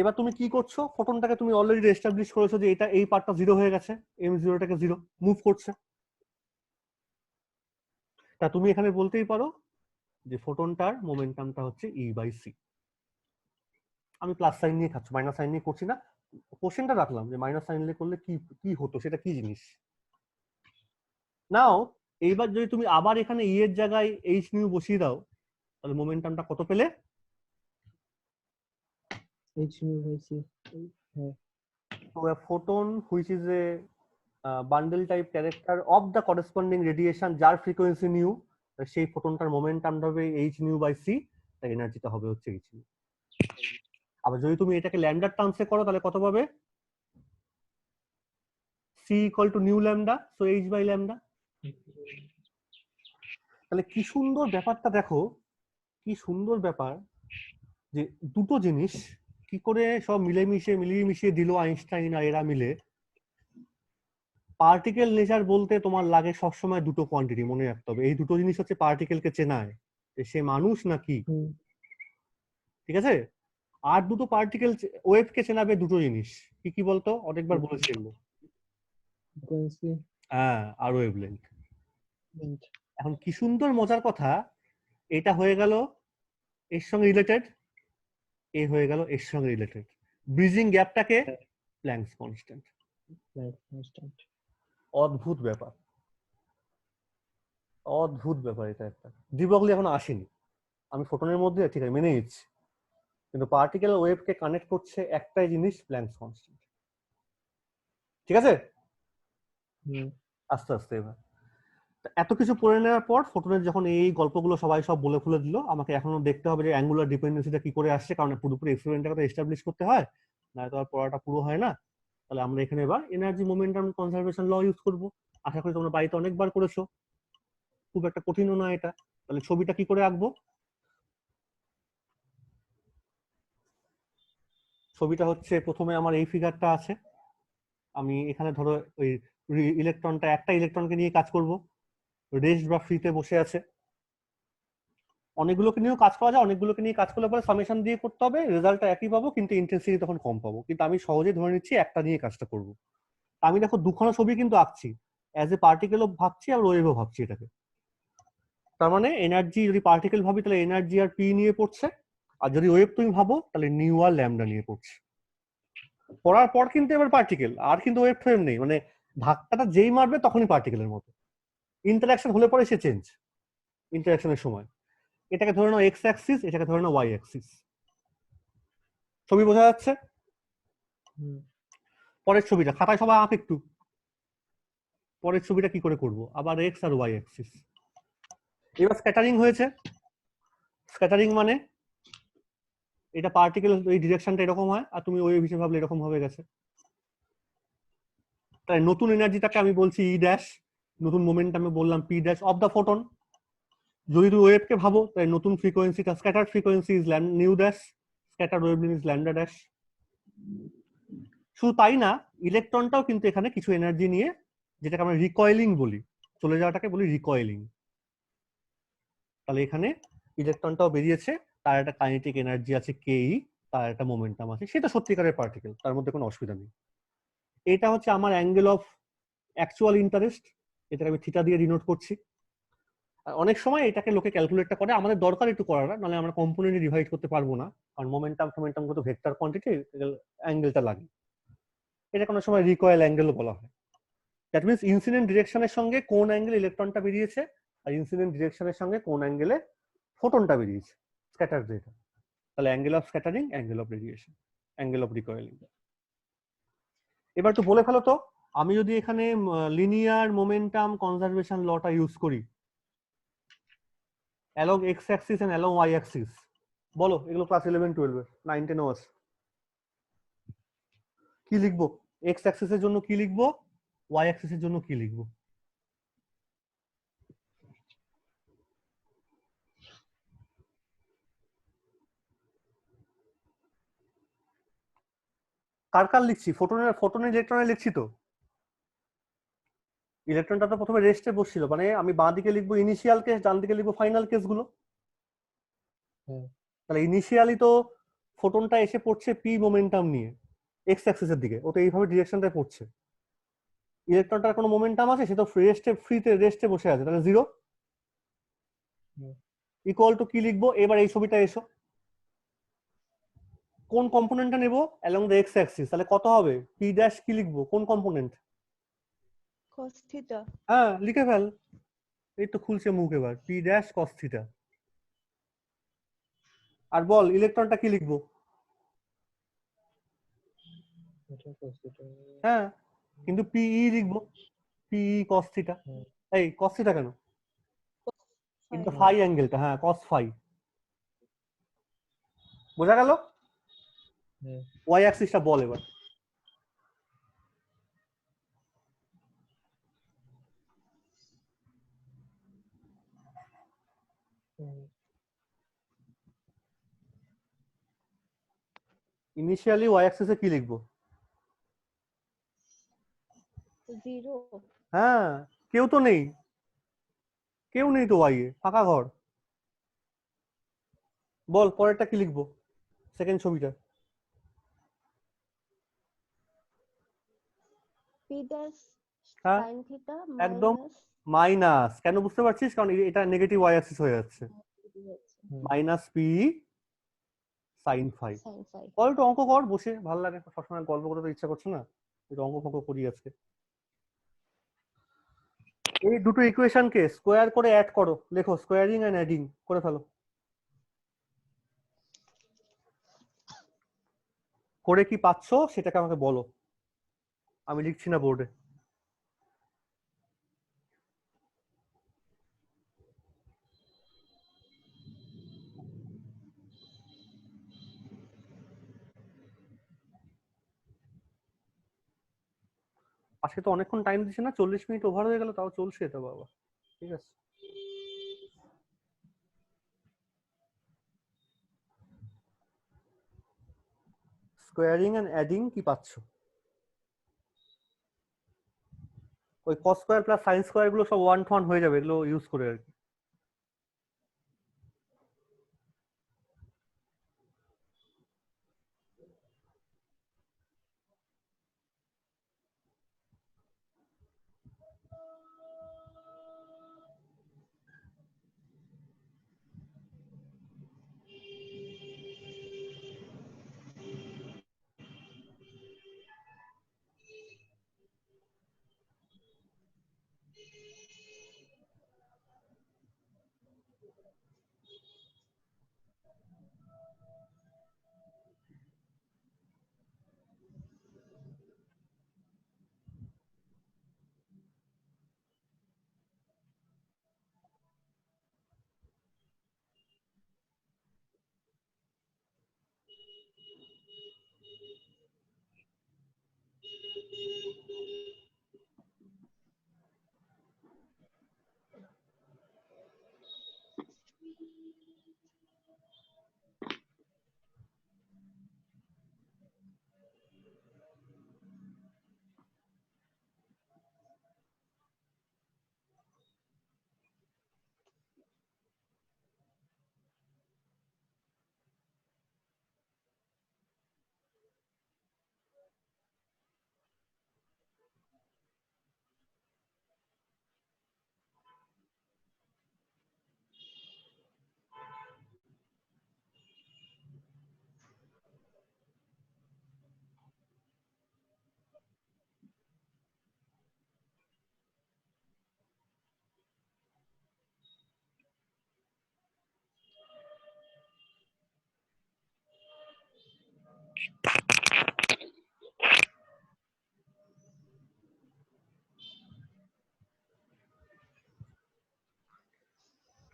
Speaker 1: এবার তুমি কি করছো, ফোটনটাকে তুমি অলরেডি এস্টাবলিশ করেছো যে এটা এই পার্টটা জিরো হয়ে গেছে, এম জিরোটাকে জিরো মুভ করছে। তা তুমি এখানে বলতেই পারো যে ফোটনটার মোমেন্টামটা হচ্ছে ই বাই সি। আমি প্লাস সাইন নিয়ে খাচ্ছি, মাইনাস সাইন নিয়ে করছি না। কোশ্চেনটা রাখলাম যে মাইনাস সাইন নিয়ে করলে কি কি হতো, সেটা কি জিনিস। নাও এইবার যদি তুমি আবার এখানে ই এর জায়গায় এইচ নিউ বসিয়ে দাও, তাহলে মোমেন্টামটা কত পেলে?
Speaker 3: এইচ নিউ হয়েছে। হ্যাঁ,
Speaker 1: তো a photon which is a bundle type character of the corresponding radiation যার ফ্রিকোয়েন্সি নিউ, সেই ফোটনটার মোমেন্টাম হবে এইচ নিউ বাই সি, তার এনার্জিটা হবে হচ্ছে এইচ নিউ। আবার যদি তুমি এটাকে ল্যামডার টার্মসে করো, তাহলে কত পাবে? C equal to nu lambda, so H by lambda. তাহলে কি সুন্দর ব্যাপারটা দেখো, কি সুন্দর ব্যাপার যে দুটো জিনিস কি করে সব মিলিয়ে মিশিয়ে দিল আইনস্টাইন আর এরা মিলে। পার্টিকেল নেচার বলতে তোমার লাগে সবসময় দুটো কোয়ান্টিটি, মনে রাখতে হবে। এই দুটো জিনিস হচ্ছে পার্টিকেলকে চেনায়, যে সে মানুষ নাকি, ঠিক আছে? আর দুটো পার্টিকেল ওয়েভকে চেনাবে দুটো জিনিস, কি কি বলতো? অনেকবার বলেছি এগুলো।
Speaker 3: ফ্রিকোয়েন্সি
Speaker 1: হ্যাঁ, আর ওয়েভলেন্থ। এখন কি সুন্দর মজার কথা, এটা হয়ে গেল এর সঙ্গে রিলেটেড, এ হয়ে গেল এর সঙ্গে রিলেটেড। ব্রিজিং গ্যাপটাকে প্ল্যাঙ্কস কনস্ট্যান্ট।
Speaker 3: কনস্ট্যান্ট।
Speaker 1: অদ্ভুত ব্যাপার, অদ্ভুত ব্যাপার এটা একটা। ডিবগলি এখন আসেনি, আমি ফোটনের মধ্যে ঠিক আছে মেনে নিচ্ছি, কিন্তু পার্টিকেল ওয়েভকে কানেক্ট করছে একটাই জিনিস, প্ল্যাঙ্কস কনস্ট্যান্ট। ঠিক আছে? আস্তে আস্তে এবার এত কিছু পড়ে নেওয়ার পর ফোটনের যখন এই গল্পগুলো সবাই সব বলে খুলে দিল, আমাকে এখনো দেখতে হবে যে অ্যাঙ্গুলার ডিপেন্ডেন্সিটা কি করে আসছে, কারণ পুরোপুরি এক্সপেরিমেন্টটাকে এস্টাবলিশ করতে হয়, না তো আর পড়াটা পুরো হয় না। তাহলে আমরা এখানে এবার এনার্জি মোমেন্টাম কনজারভেশন ল ইউজ করব। আশা করি তোমরা বাড়িতে অনেকবার করেছো, খুব একটা কঠিনও না এটা। তাহলে ছবিটা কি করে আঁকবো? ছবিটা হচ্ছে, প্রথমে আমার এই ফিগারটা আছে, আমি এখানে ধরো ওই ইলেকট্রনটা, একটা ইলেকট্রনকে নিয়ে কাজ করব, রেস্ট বা ফ্রিতে বসে আছে। অনেকগুলোকে নিয়েও কাজ করা যায়, অনেকগুলোকে নিয়ে কাজ করলে পরে সামেশন দিয়ে করতে হবে, রেজাল্টটা একই পাবো, কিন্তু ইন্টেন্সিটি তখন কম পাবো। কিন্তু আমি সহজেই ধরে নিচ্ছি একটা নিয়ে কাজটা করবো। আমি দেখো দুখানা ছবি কিন্তু আঁকছি, অ্যাজ এ পার্টিকেলও ভাবছি আর ওয়েভও ভাবছি এটাকে। তার মানে এনার্জি যদি পার্টিকেল ভাবি, তাহলে এনার্জি আর পি নিয়ে পড়ছে, আর যদি ওয়েভ তুমি ভাবো, তাহলে নিউ আর ল্যামডা নিয়ে পড়ছে। পড়ার পর কিন্তু এবার পার্টিকেল আর কিন্তু ওয়েভ ফ্রেম নেই, মানে ধাক্কাটা যেই মারবে তখনই পার্টিকেলের মতো। ইন্টারাকশন হলে পরে সে চেঞ্জ, ইন্টারাকশনের সময়। এটাকে ধরে নাও এক্স অ্যাক্সিস, এটাকে ধরে নাও ওয়াই অ্যাক্সিস। ছবি বোঝা যাচ্ছে?
Speaker 3: হুম,
Speaker 1: পরের ছবিটা খাতায় সবাই আঁক একটু। পরের ছবিটা কি করে করব? আবার এক্স আর ওয়াই অ্যাক্সিস। এবার স্ক্যাটারিং হয়েছে। স্ক্যাটারিং মানে এটা পার্টিকেল এই ডিরেকশনটা এরকম হয়, আর তুমি ওয়েভ হিসেবে ভাবলে এরকম ভাবে গেছে। তাই নতুন এনার্জিটাকে আমি বলছি ই ড্যাশ, নতুন মোমেন্টামে বললাম P dash of the photon. যদি তুমি ওয়েভকে ভাবো তাই নতুন ফ্রিকোয়েন্সিটা scattered frequency is nu dash, scattered wavelength is lambda dash. শুধু তাই না, ইলেকট্রনটাও কিন্তু এখানে কিছু এনার্জি নিয়ে, যেটাকে আমরা রিকয়েলিং বলি, চলে যাওয়াটাকে বলি রিকয়েলিং। তাহলে এখানে ইলেকট্রনটাও বেরিয়েছে, তার একটা কাইনেটিক এনার্জি আছে কেই, তার একটা মোমেন্টাম আছে, সেটা সত্যিকারের পার্টিকেল, তার মধ্যে কোনো অসুবিধা নেই। এটা হচ্ছে আমার অ্যাঙ্গেল অফ অ্যাকচুয়াল ইন্টারেস্ট, এটাকে আমি থিটা দিয়ে ডিনোট করছি। আর অনেক সময় এটাকে লোকে ক্যালকুলেটটা করে, আমাদের দরকার একটু করার, নাহলে আমরা কম্পোনেন্টে ডিভাইড করতে পারবো না, কারণ মোমেন্টাম ফোমেন্টাম কত ভেক্টর কোয়ান্টিটি, অ্যাঙ্গেলটা লাগে। এটা কোনো সময় রিকয়েল অ্যাঙ্গেলও বলা হয়। দ্যাট মিনস ইনসিডেন্ট ডিরেকশনের সঙ্গে কোন অ্যাঙ্গেল ইলেকট্রনটা বেরিয়েছে, আর ইনসিডেন্ট ডিরেকশনের সঙ্গে কোন অ্যাঙ্গেলে ফোটনটা বেরিয়েছে, স্ক্যাটার যেটা। তাহলে angle of scattering, angle of radiation, angle of recoiling. এবার একটু বলে ফেলো তো, আমি যদি এখানে লিনিয়ার মোমেন্টাম কনজারভেশন লটা ইউজ করি along X axis and along Y axis, বলো এগুলো ক্লাস 11-12 এর 9-10 আছে, কি লিখবো? এক্স অ্যাক্সিসের জন্য কি লিখবো, ওয়াই অ্যাক্সিসের জন্য কি লিখবো? কার কার লিখছি? ফোটনের ইলেকট্রনের লিখছি তো। ইলেকট্রনটা তো প্রথমে রেস্টে বসছিল, মানে আমি বাঁ দিকে লিখবো ইনিশিয়াল কেস, ডান দিকে লিখবো ফাইনাল কেস গুলো।
Speaker 3: হ্যাঁ,
Speaker 1: তাহলে ইনিশিয়ালি তো ফোটনটা এসে পড়ছে পি মোমেন্টাম নিয়ে এক্স অ্যাক্সিসের দিকে, ও তো এইভাবে ডিরেকশনটায় পড়ছে। ইলেকট্রনটার কোনো মোমেন্টাম আছে? সে তো ফ্রিতে রেস্টে বসে আছে, তাহলে জিরো।
Speaker 3: হুম।
Speaker 1: ইকুয়াল টু কি লিখবো? এবার এই ছবিটা এসো, কোন কম্পোনেন্টটা নেবো অ্যালং দ্য এক্স অ্যাক্সিস, তাহলে কত হবে? পি ড্যাশ কি লিখবো, কোন কম্পোনেন্ট?
Speaker 2: cos theta
Speaker 1: হ্যাঁ লিখে ফেল, এই তো খুলছে মুখ এবার, পি ড্যাশ কস থিটা। আর বল ইলেকট্রনটা কি লিখবো?
Speaker 3: এটা cos theta।
Speaker 1: হ্যাঁ, কিন্তু পিই লিখবো, পিই কস থিটা।
Speaker 3: হ্যাঁ,
Speaker 1: এই কস থিটা কেন? কিন্তু
Speaker 2: phi
Speaker 1: ফাই অ্যাঙ্গেলটা, হ্যাঁ কস ফাই। বোঝা গেল?
Speaker 3: হ্যাঁ,
Speaker 1: ওয়াই অ্যাক্সিসটা বল এবার।
Speaker 3: হুম,
Speaker 1: ইনিশিয়ালি ওয়াই অ্যাক্সিসে কি লিখবো?
Speaker 2: 0
Speaker 1: হ্যাঁ, কেউ তো নেই, কেউ নেই তো ওয়াই এ, ফাঁকা ঘর। বল পরেরটা কি লিখবো, সেকেন্ড ছবিটা।
Speaker 2: p dash
Speaker 1: হ্যাঁ
Speaker 2: sin theta
Speaker 1: একদম,
Speaker 2: minus
Speaker 1: মাইনাস। কেন বুঝতে পারছিস? কারণ এটা নেগেটিভ ওয়াই অ্যাক্সিস হয়ে যাচ্ছে,
Speaker 3: হুম।
Speaker 1: Minus P sine phi.
Speaker 2: sin phi
Speaker 1: বল একটু অঙ্ক কর বসে, ভালো লাগে, সবসময় গল্প করতে তো ইচ্ছা করছে না, একটু অঙ্ক ফঙ্ক করি আজকে। এই দুটো ইকুয়েশনকে স্কোয়ার করে অ্যাড করো, লেখো স্কোয়ারিং এন্ড অ্যাডিং করে ফেলো। করে কি পাচ্ছো সেটাকে আমাকে বলো, আমি লিখছি না বোর্ডে। আজকে তো অনেকক্ষণ টাইম দিচ্ছে না, 40 মিনিট ওভার হয়ে গেল, তাও চলছে এটা বাবা। ঠিক আছে, স্কোয়ারিং এন্ড অ্যাডিং কি পাচ্ছো? ওই cos square plus sine square গুলো সব 1 to 1 হয়ে যাবে, এগুলো ইউজ করে আর কি।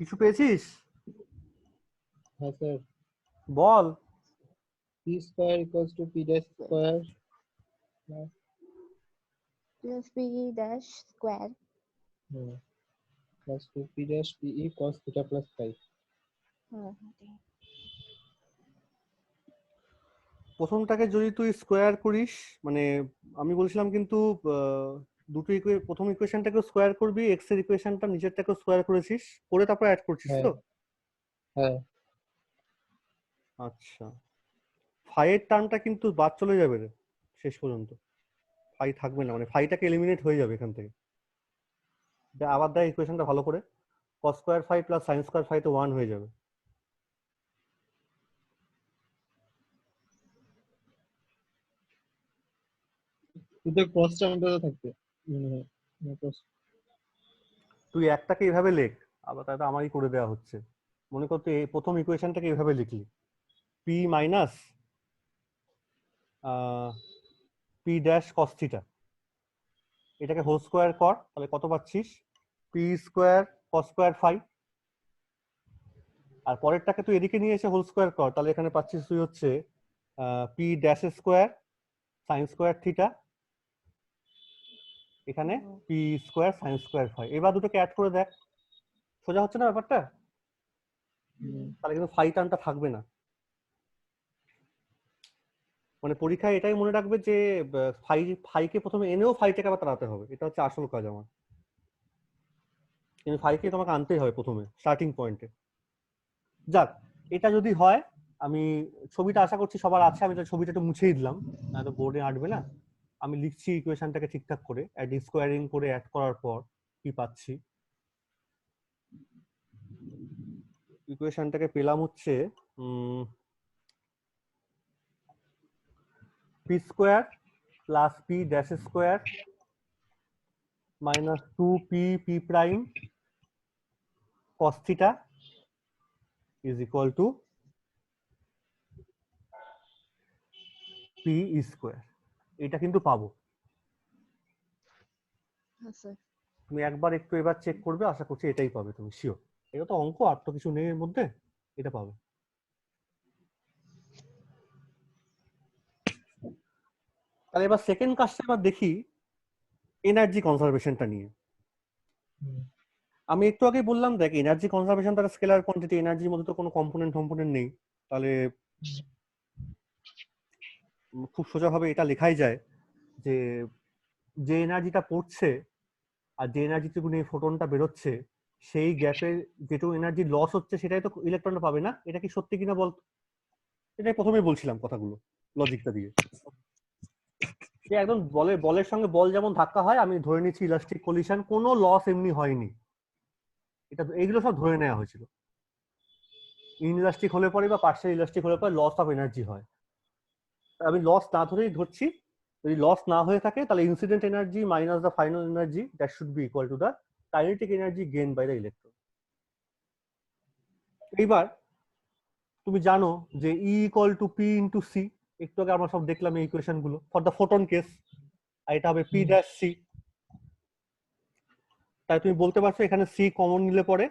Speaker 1: কিছু পেয়েছিস?
Speaker 3: হ্যাঁ sir,
Speaker 1: ball.
Speaker 3: p square equals to p dash square
Speaker 2: plus p dash square.
Speaker 3: Plus 2p dash pe cos theta plus phi।
Speaker 2: হ্যাঁ
Speaker 1: প্রথমটাকে যদি তুই স্কোয়ার করিস, মানে আমি বলছিলাম কিন্তু দুটো প্রথম ইকুয়েশনটাকে স্কোয়ার করবি, এক্স এর ইকুয়েশনটা নিচেরটাকে স্কোয়ার করেছিস, করে তারপর অ্যাড করছিস
Speaker 3: হ্যাঁ
Speaker 1: তো?
Speaker 3: হ্যাঁ
Speaker 1: আচ্ছা, ফাই এর টার্মটা কিন্তু বাদ চলে যাবে রে শেষ পর্যন্ত, ফাই থাকবে না, মানে ফাইটাকে এলিমিনেট হয়ে যাবে এখান থেকে। আবার দেখ ইকুয়েশনটা ভালো করে, cos square phi plus sine square phi তো 1 হয়ে যাবে।
Speaker 3: শুধু ক্রস টার্মটা থাকবে মনে হয়।
Speaker 1: তুই একটাকে এইভাবে লেখ, আবার তাহলে আমারই করে দেওয়া হচ্ছে। মনে কর তুই প্রথম ইকুয়েশনটাকে এইভাবে লিখলি, P minus P dash cos theta, এটাকে হোল স্কোয়ার কর, তাহলে কত পাচ্ছিস? P square cos square phi. আর পরেরটাকে তুই এদিকে নিয়ে এসে হোল স্কোয়ার কর, তাহলে এখানে পাচ্ছিস তুই হচ্ছে P dash square sine square theta, এখানে P square sine square phi. এবার দুটোকে অ্যাড করে দেখ, সোজা হচ্ছে না ব্যাপারটা? তাহলে কিন্তু ফাই টার্মটা থাকবে না। মানে পরীক্ষায় এটাই মনে রাখবে যে ফাইকে প্রথমে এনেও ফাইটাকে আবার তাড়াতে হবে, এটা হচ্ছে আসল কাজ আমার। কিন্তু ফাইকে তোমাকে আনতেই হবে প্রথমে স্টার্টিং পয়েন্টে। যাক, এটা যদি হয়, আমি ছবিটা আশা করছি সবার আছে, আমি ছবিটা একটু মুছেই দিলাম, না তো বোর্ডে আঁটবে না। আমি লিখছি ইকুয়েশনটাকে ঠিকঠাক করে, অ্যাড স্কোয়ারিং করে অ্যাড করার পর কি পাচ্ছি। ইকুয়েশনটাকে পেলাম হচ্ছে P square plus P dash square minus 2p p prime cos theta is equal to p square. এটা কিন্তু পাবো।
Speaker 2: হ্যাঁ স্যার।
Speaker 1: তুমি একবার একটু এবার চেক করবে, আশা করছি এটাই পাবে তুমি শিওর। এটা তো অঙ্ক, আর তো কিছু নেই এর মধ্যে, এটা পাবে। তাহলে এবার সেকেন্ড কাজটা এবার দেখি এনার্জি কনজারভেশনটা নিয়ে। আমি একটু আগে বললাম দেখ, এনার্জি কনজারভেশন তার স্কেলার কোয়ান্টিটি, এনার্জির মধ্যে তো কোনো কম্পোনেন্ট নেই, তাহলে খুব সোজাভাবে এটা লেখাই যায় যে যে এনার্জিটা পড়ছে আর যে এনার্জিটুকু নিয়ে ফোটনটা বেরোচ্ছে, সেই গ্যাপে যেটুকু এনার্জি লস হচ্ছে সেটাই তো ইলেকট্রনটা পাবে না। এটা কি সত্যি কিনা বল? এটাই প্রথমেই বলছিলাম কথাগুলো লজিকটা দিয়ে, যে একদম বলের সঙ্গে বল যেমন ধাক্কা হয়, আমি ধরে নিচ্ছি ইলাস্টিক কলিশন, কোনো লস এমনি হয়নি, এটা এইগুলো সব ধরে নেওয়া হয়েছিল। ইনইলাস্টিক হলে পরে বা পার্শিয়াল ইলাস্টিক হলে পরে লস অফ এনার্জি হয়, আমি লস না ধরেই ধরছি। যদি লস না হয়ে থাকে তাহলে incident energy minus the final energy that should be equal to the kinetic energy gain by the electron. এইবার তুমি জানো যে E equal to P into C, একটু আগে আমরা সব দেখলাম এই ইকুয়েশন গুলো ফর দ্য ফোটন কেস, আর এটা হবে পি ড্যাশ সি। তাই তুমি বলতে পারছো এখানে সি কমন নিলে পরে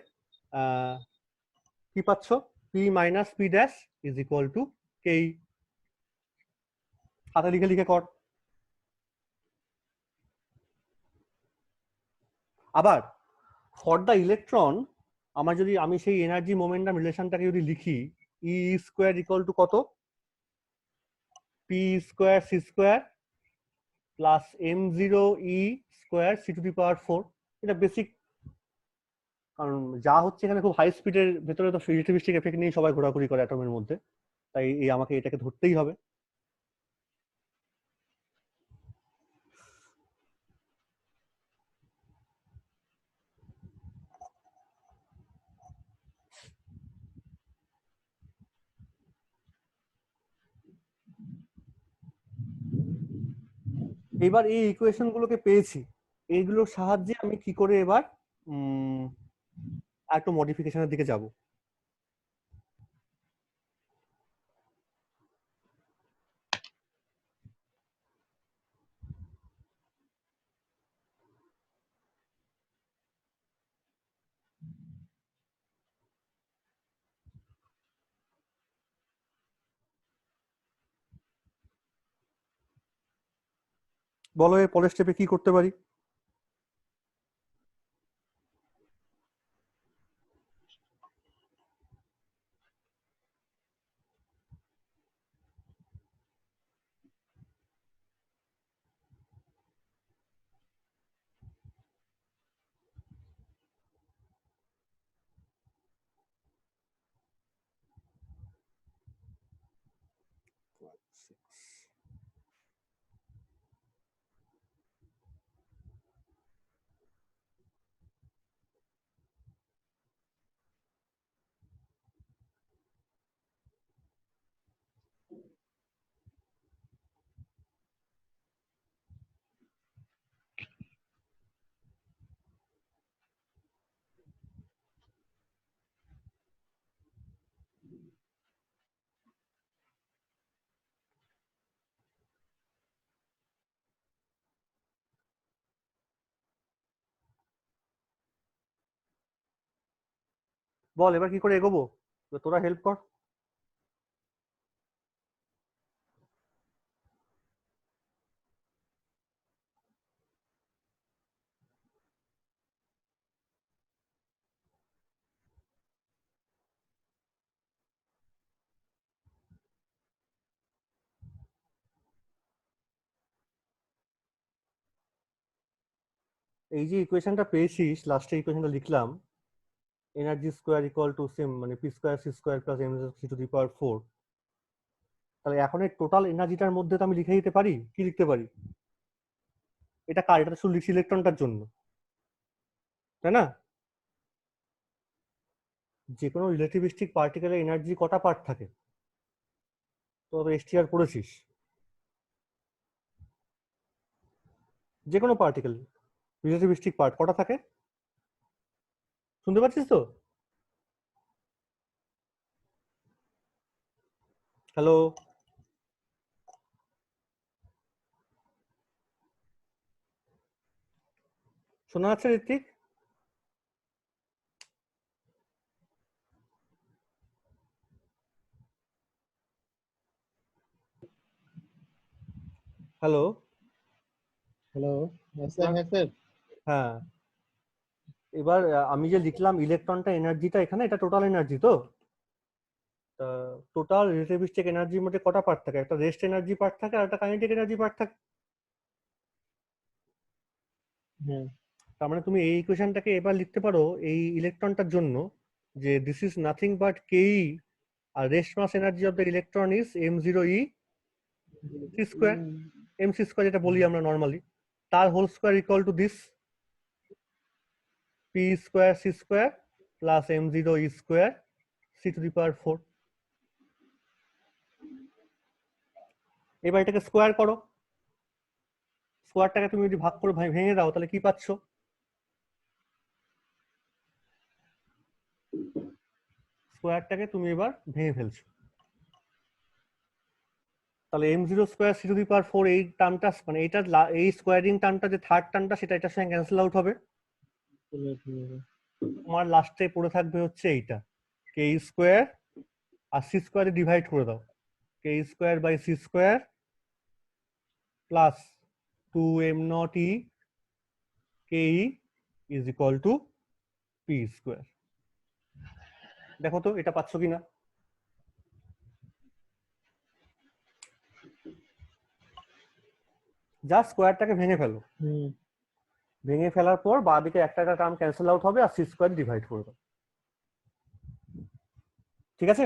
Speaker 1: কি পাচ্ছ? P minus P dash is equal to K. হাতে লিখে লিখে কর। আবার ফর দ্য ইলেকট্রন আমি সেই এনার্জি মোমেন্টাম রিলেশনটাকে যদি লিখি, ই স্কোয়ার ইকুয়াল টু কত? P square C square plus M zero E square C to the power 4। এটা বেসিক, কারণ যা হচ্ছে এখানে খুব হাই স্পিডের ভেতরে তো রিলেটিভিস্টিক এফেক্ট নিয়ে সবাই ঘোরাঘুরি করে অ্যাটমের মধ্যে, তাই আমাকে এটাকে ধরতেই হবে। এবার এই ইকুয়েশন গুলোকে পেয়েছি, এইগুলোর সাহায্যে আমি কি করে এবার একটু মডিফিকেশনের দিকে যাব। বলো এর পরের স্টেপে কি করতে পারি? বল এবার কি করে এগোবো? এবার তোরা হেল্প কর। এই যে ইকুয়েশনটা পেয়েছিস, লাস্টে ইকুয়েশনটা লিখলাম, energy square equal to same মানে P square C square plus M C to the power 4। তাহলে এখন এই টোটাল এনার্জিটার মধ্যে তো আমি লিখে দিতে পারি, কি লিখতে পারি? এটা কার? এটা তো শুধু লিখছি ইলেকট্রনটার জন্য, তাই না? যে কোনো রিলেটিভিস্টিক পার্টিকেলের এনার্জি কটা পার্ট থাকে? তো এসটিআর পড়েছিস। যে কোনো পার্টিকেল রিলেটিভিস্টিক পার্ট কটা থাকে? শুনতে পাচ্ছিস তো? হ্যালো, শোনা যাচ্ছে ঋত্বিক? হ্যালো।
Speaker 3: হ্যালো, হ্যাঁ স্যার, হ্যাঁ স্যার।
Speaker 1: হ্যাঁ, এবার আমি যে লিখলাম ইলেকট্রনটা এনার্জিটা এখানে, এটা টোটাল এনার্জি তো। টোটাল রিলেটিভিস্টিক এনার্জির মধ্যে কটা পার্ট থাকে? একটা রেস্ট এনার্জি পার্ট থাকে আর একটা কাইনেটিক এনার্জি পার্ট থাকে।
Speaker 3: হ্যাঁ,
Speaker 1: তার মানে তুমি এই ইকুয়েশনটাকে এবার লিখতে পারো এই ইলেকট্রনটার জন্য, যে দিস ইজ নাথিং বাট কেই, আর rest mass energy of the electron is m0e C square, M C square যেটা বলি আমরা নর্মালি, তার whole square equal to this P square C square plus m0e square C to the power 4। এবার এটাকে square করো। স্কোয়ারটাকে তুমি যদি ভাগ করে ভেঙে দাও তাহলে কি পাচ্ছ? স্কোয়ারটাকে তুমি এবার ভেঙে ফেলছো, তাহলে m0 square C to the power 4 এই টার্মটা মানে এইটা এই স্কোয়ারিং টার্মটা যে থার্ড টার্মটা সেটা এটার সঙ্গে ক্যান্সেল আউট হবে। তোমার লাস্টে পড়ে থাকবে হচ্ছে এইটা কে স্কোয়ার, আর সি স্কোয়ারে ডিভাইড করে দাও, K square by C square plus 2m0e ke is equal to P square. দেখো তো এটা পাচ্ছ কিনা? জাস্ট স্কোয়ারটাকে ভেঙে ফেলো, ভেঙে ফেলার পর বাঁ দিকে একটা একটা টার্ম ক্যান্সেল আউট হবে আর সি স্কোয়ার ডিভাইড করে দাও। ঠিক আছে?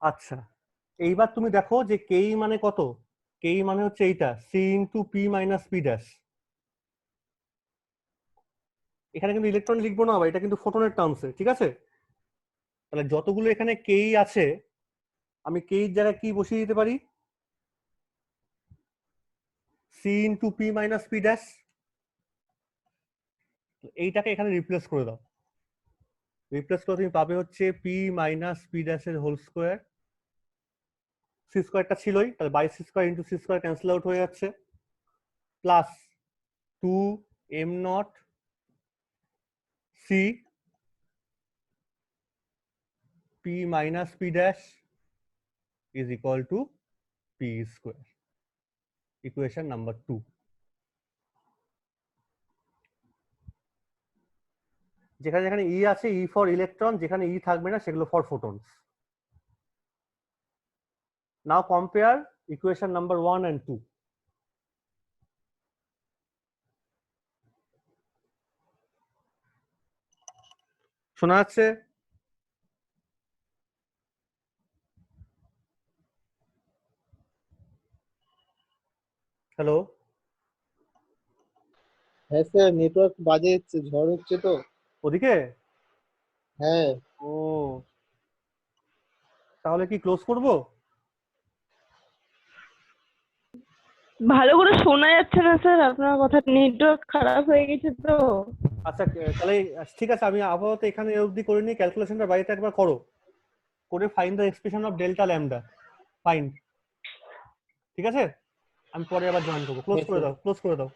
Speaker 1: আচ্ছা, এইবার তুমি দেখো যে কেই মানে কত? কেই মানে হচ্ছে এইটা C into P minus P dash. এখানে কিন্তু ইলেকট্রন লিখবো না, এটা কিন্তু ফোটনের টার্মসে, ঠিক আছে? তাহলে যতগুলো এখানে কেই আছে আমি কেই জায়গায় কি বসিয়ে দিতে পারি? C into P minus P dash. এইটাকে এখানে রিপ্লেস করে দাও, রিপ্লেস করে তুমি পাবে হচ্ছে পি মাইনাস পি ড্যাশের হোল স্কোয়ার, সি স্কোয়ারটা ছিলই, তাহলে by C square into C square cancel out হয়ে যাচ্ছে, plus 2m0 c p minus p dash is equal to p square. Equation number 2. যেখানে যেখানে E আছে E ফর ইলেকট্রন, যেখানে E থাকবে না সেগুলো for photons. Now compare equation number 1 and 2. শোনা যাচ্ছে? হ্যালো,
Speaker 3: হ্যাঁ স্যার, নেটওয়ার্ক বাজে হচ্ছে, ঝড় হচ্ছে তো।
Speaker 1: ওদিকে?
Speaker 3: হ্যাঁ,
Speaker 1: ও, তাহলে কি ক্লোজ করব?
Speaker 5: ভালো করে শোনা যাচ্ছে না স্যার, আপনার কথা নেটওয়ার্ক খারাপ হয়ে গেছে তো।
Speaker 1: আচ্ছা, তাহলে ঠিক আছে, আমি আপাতত এখানে এ অবধি করে নিই, ক্যালকুলেশনটা বাড়িতে একবার করো, করে find the expression of delta lambda, find. ঠিক আছে, আমি পরে আবার জয়েন করবো। ক্লোজ
Speaker 3: Yes,
Speaker 1: করে
Speaker 3: sir.
Speaker 1: দাও, ক্লোজ করে দাও।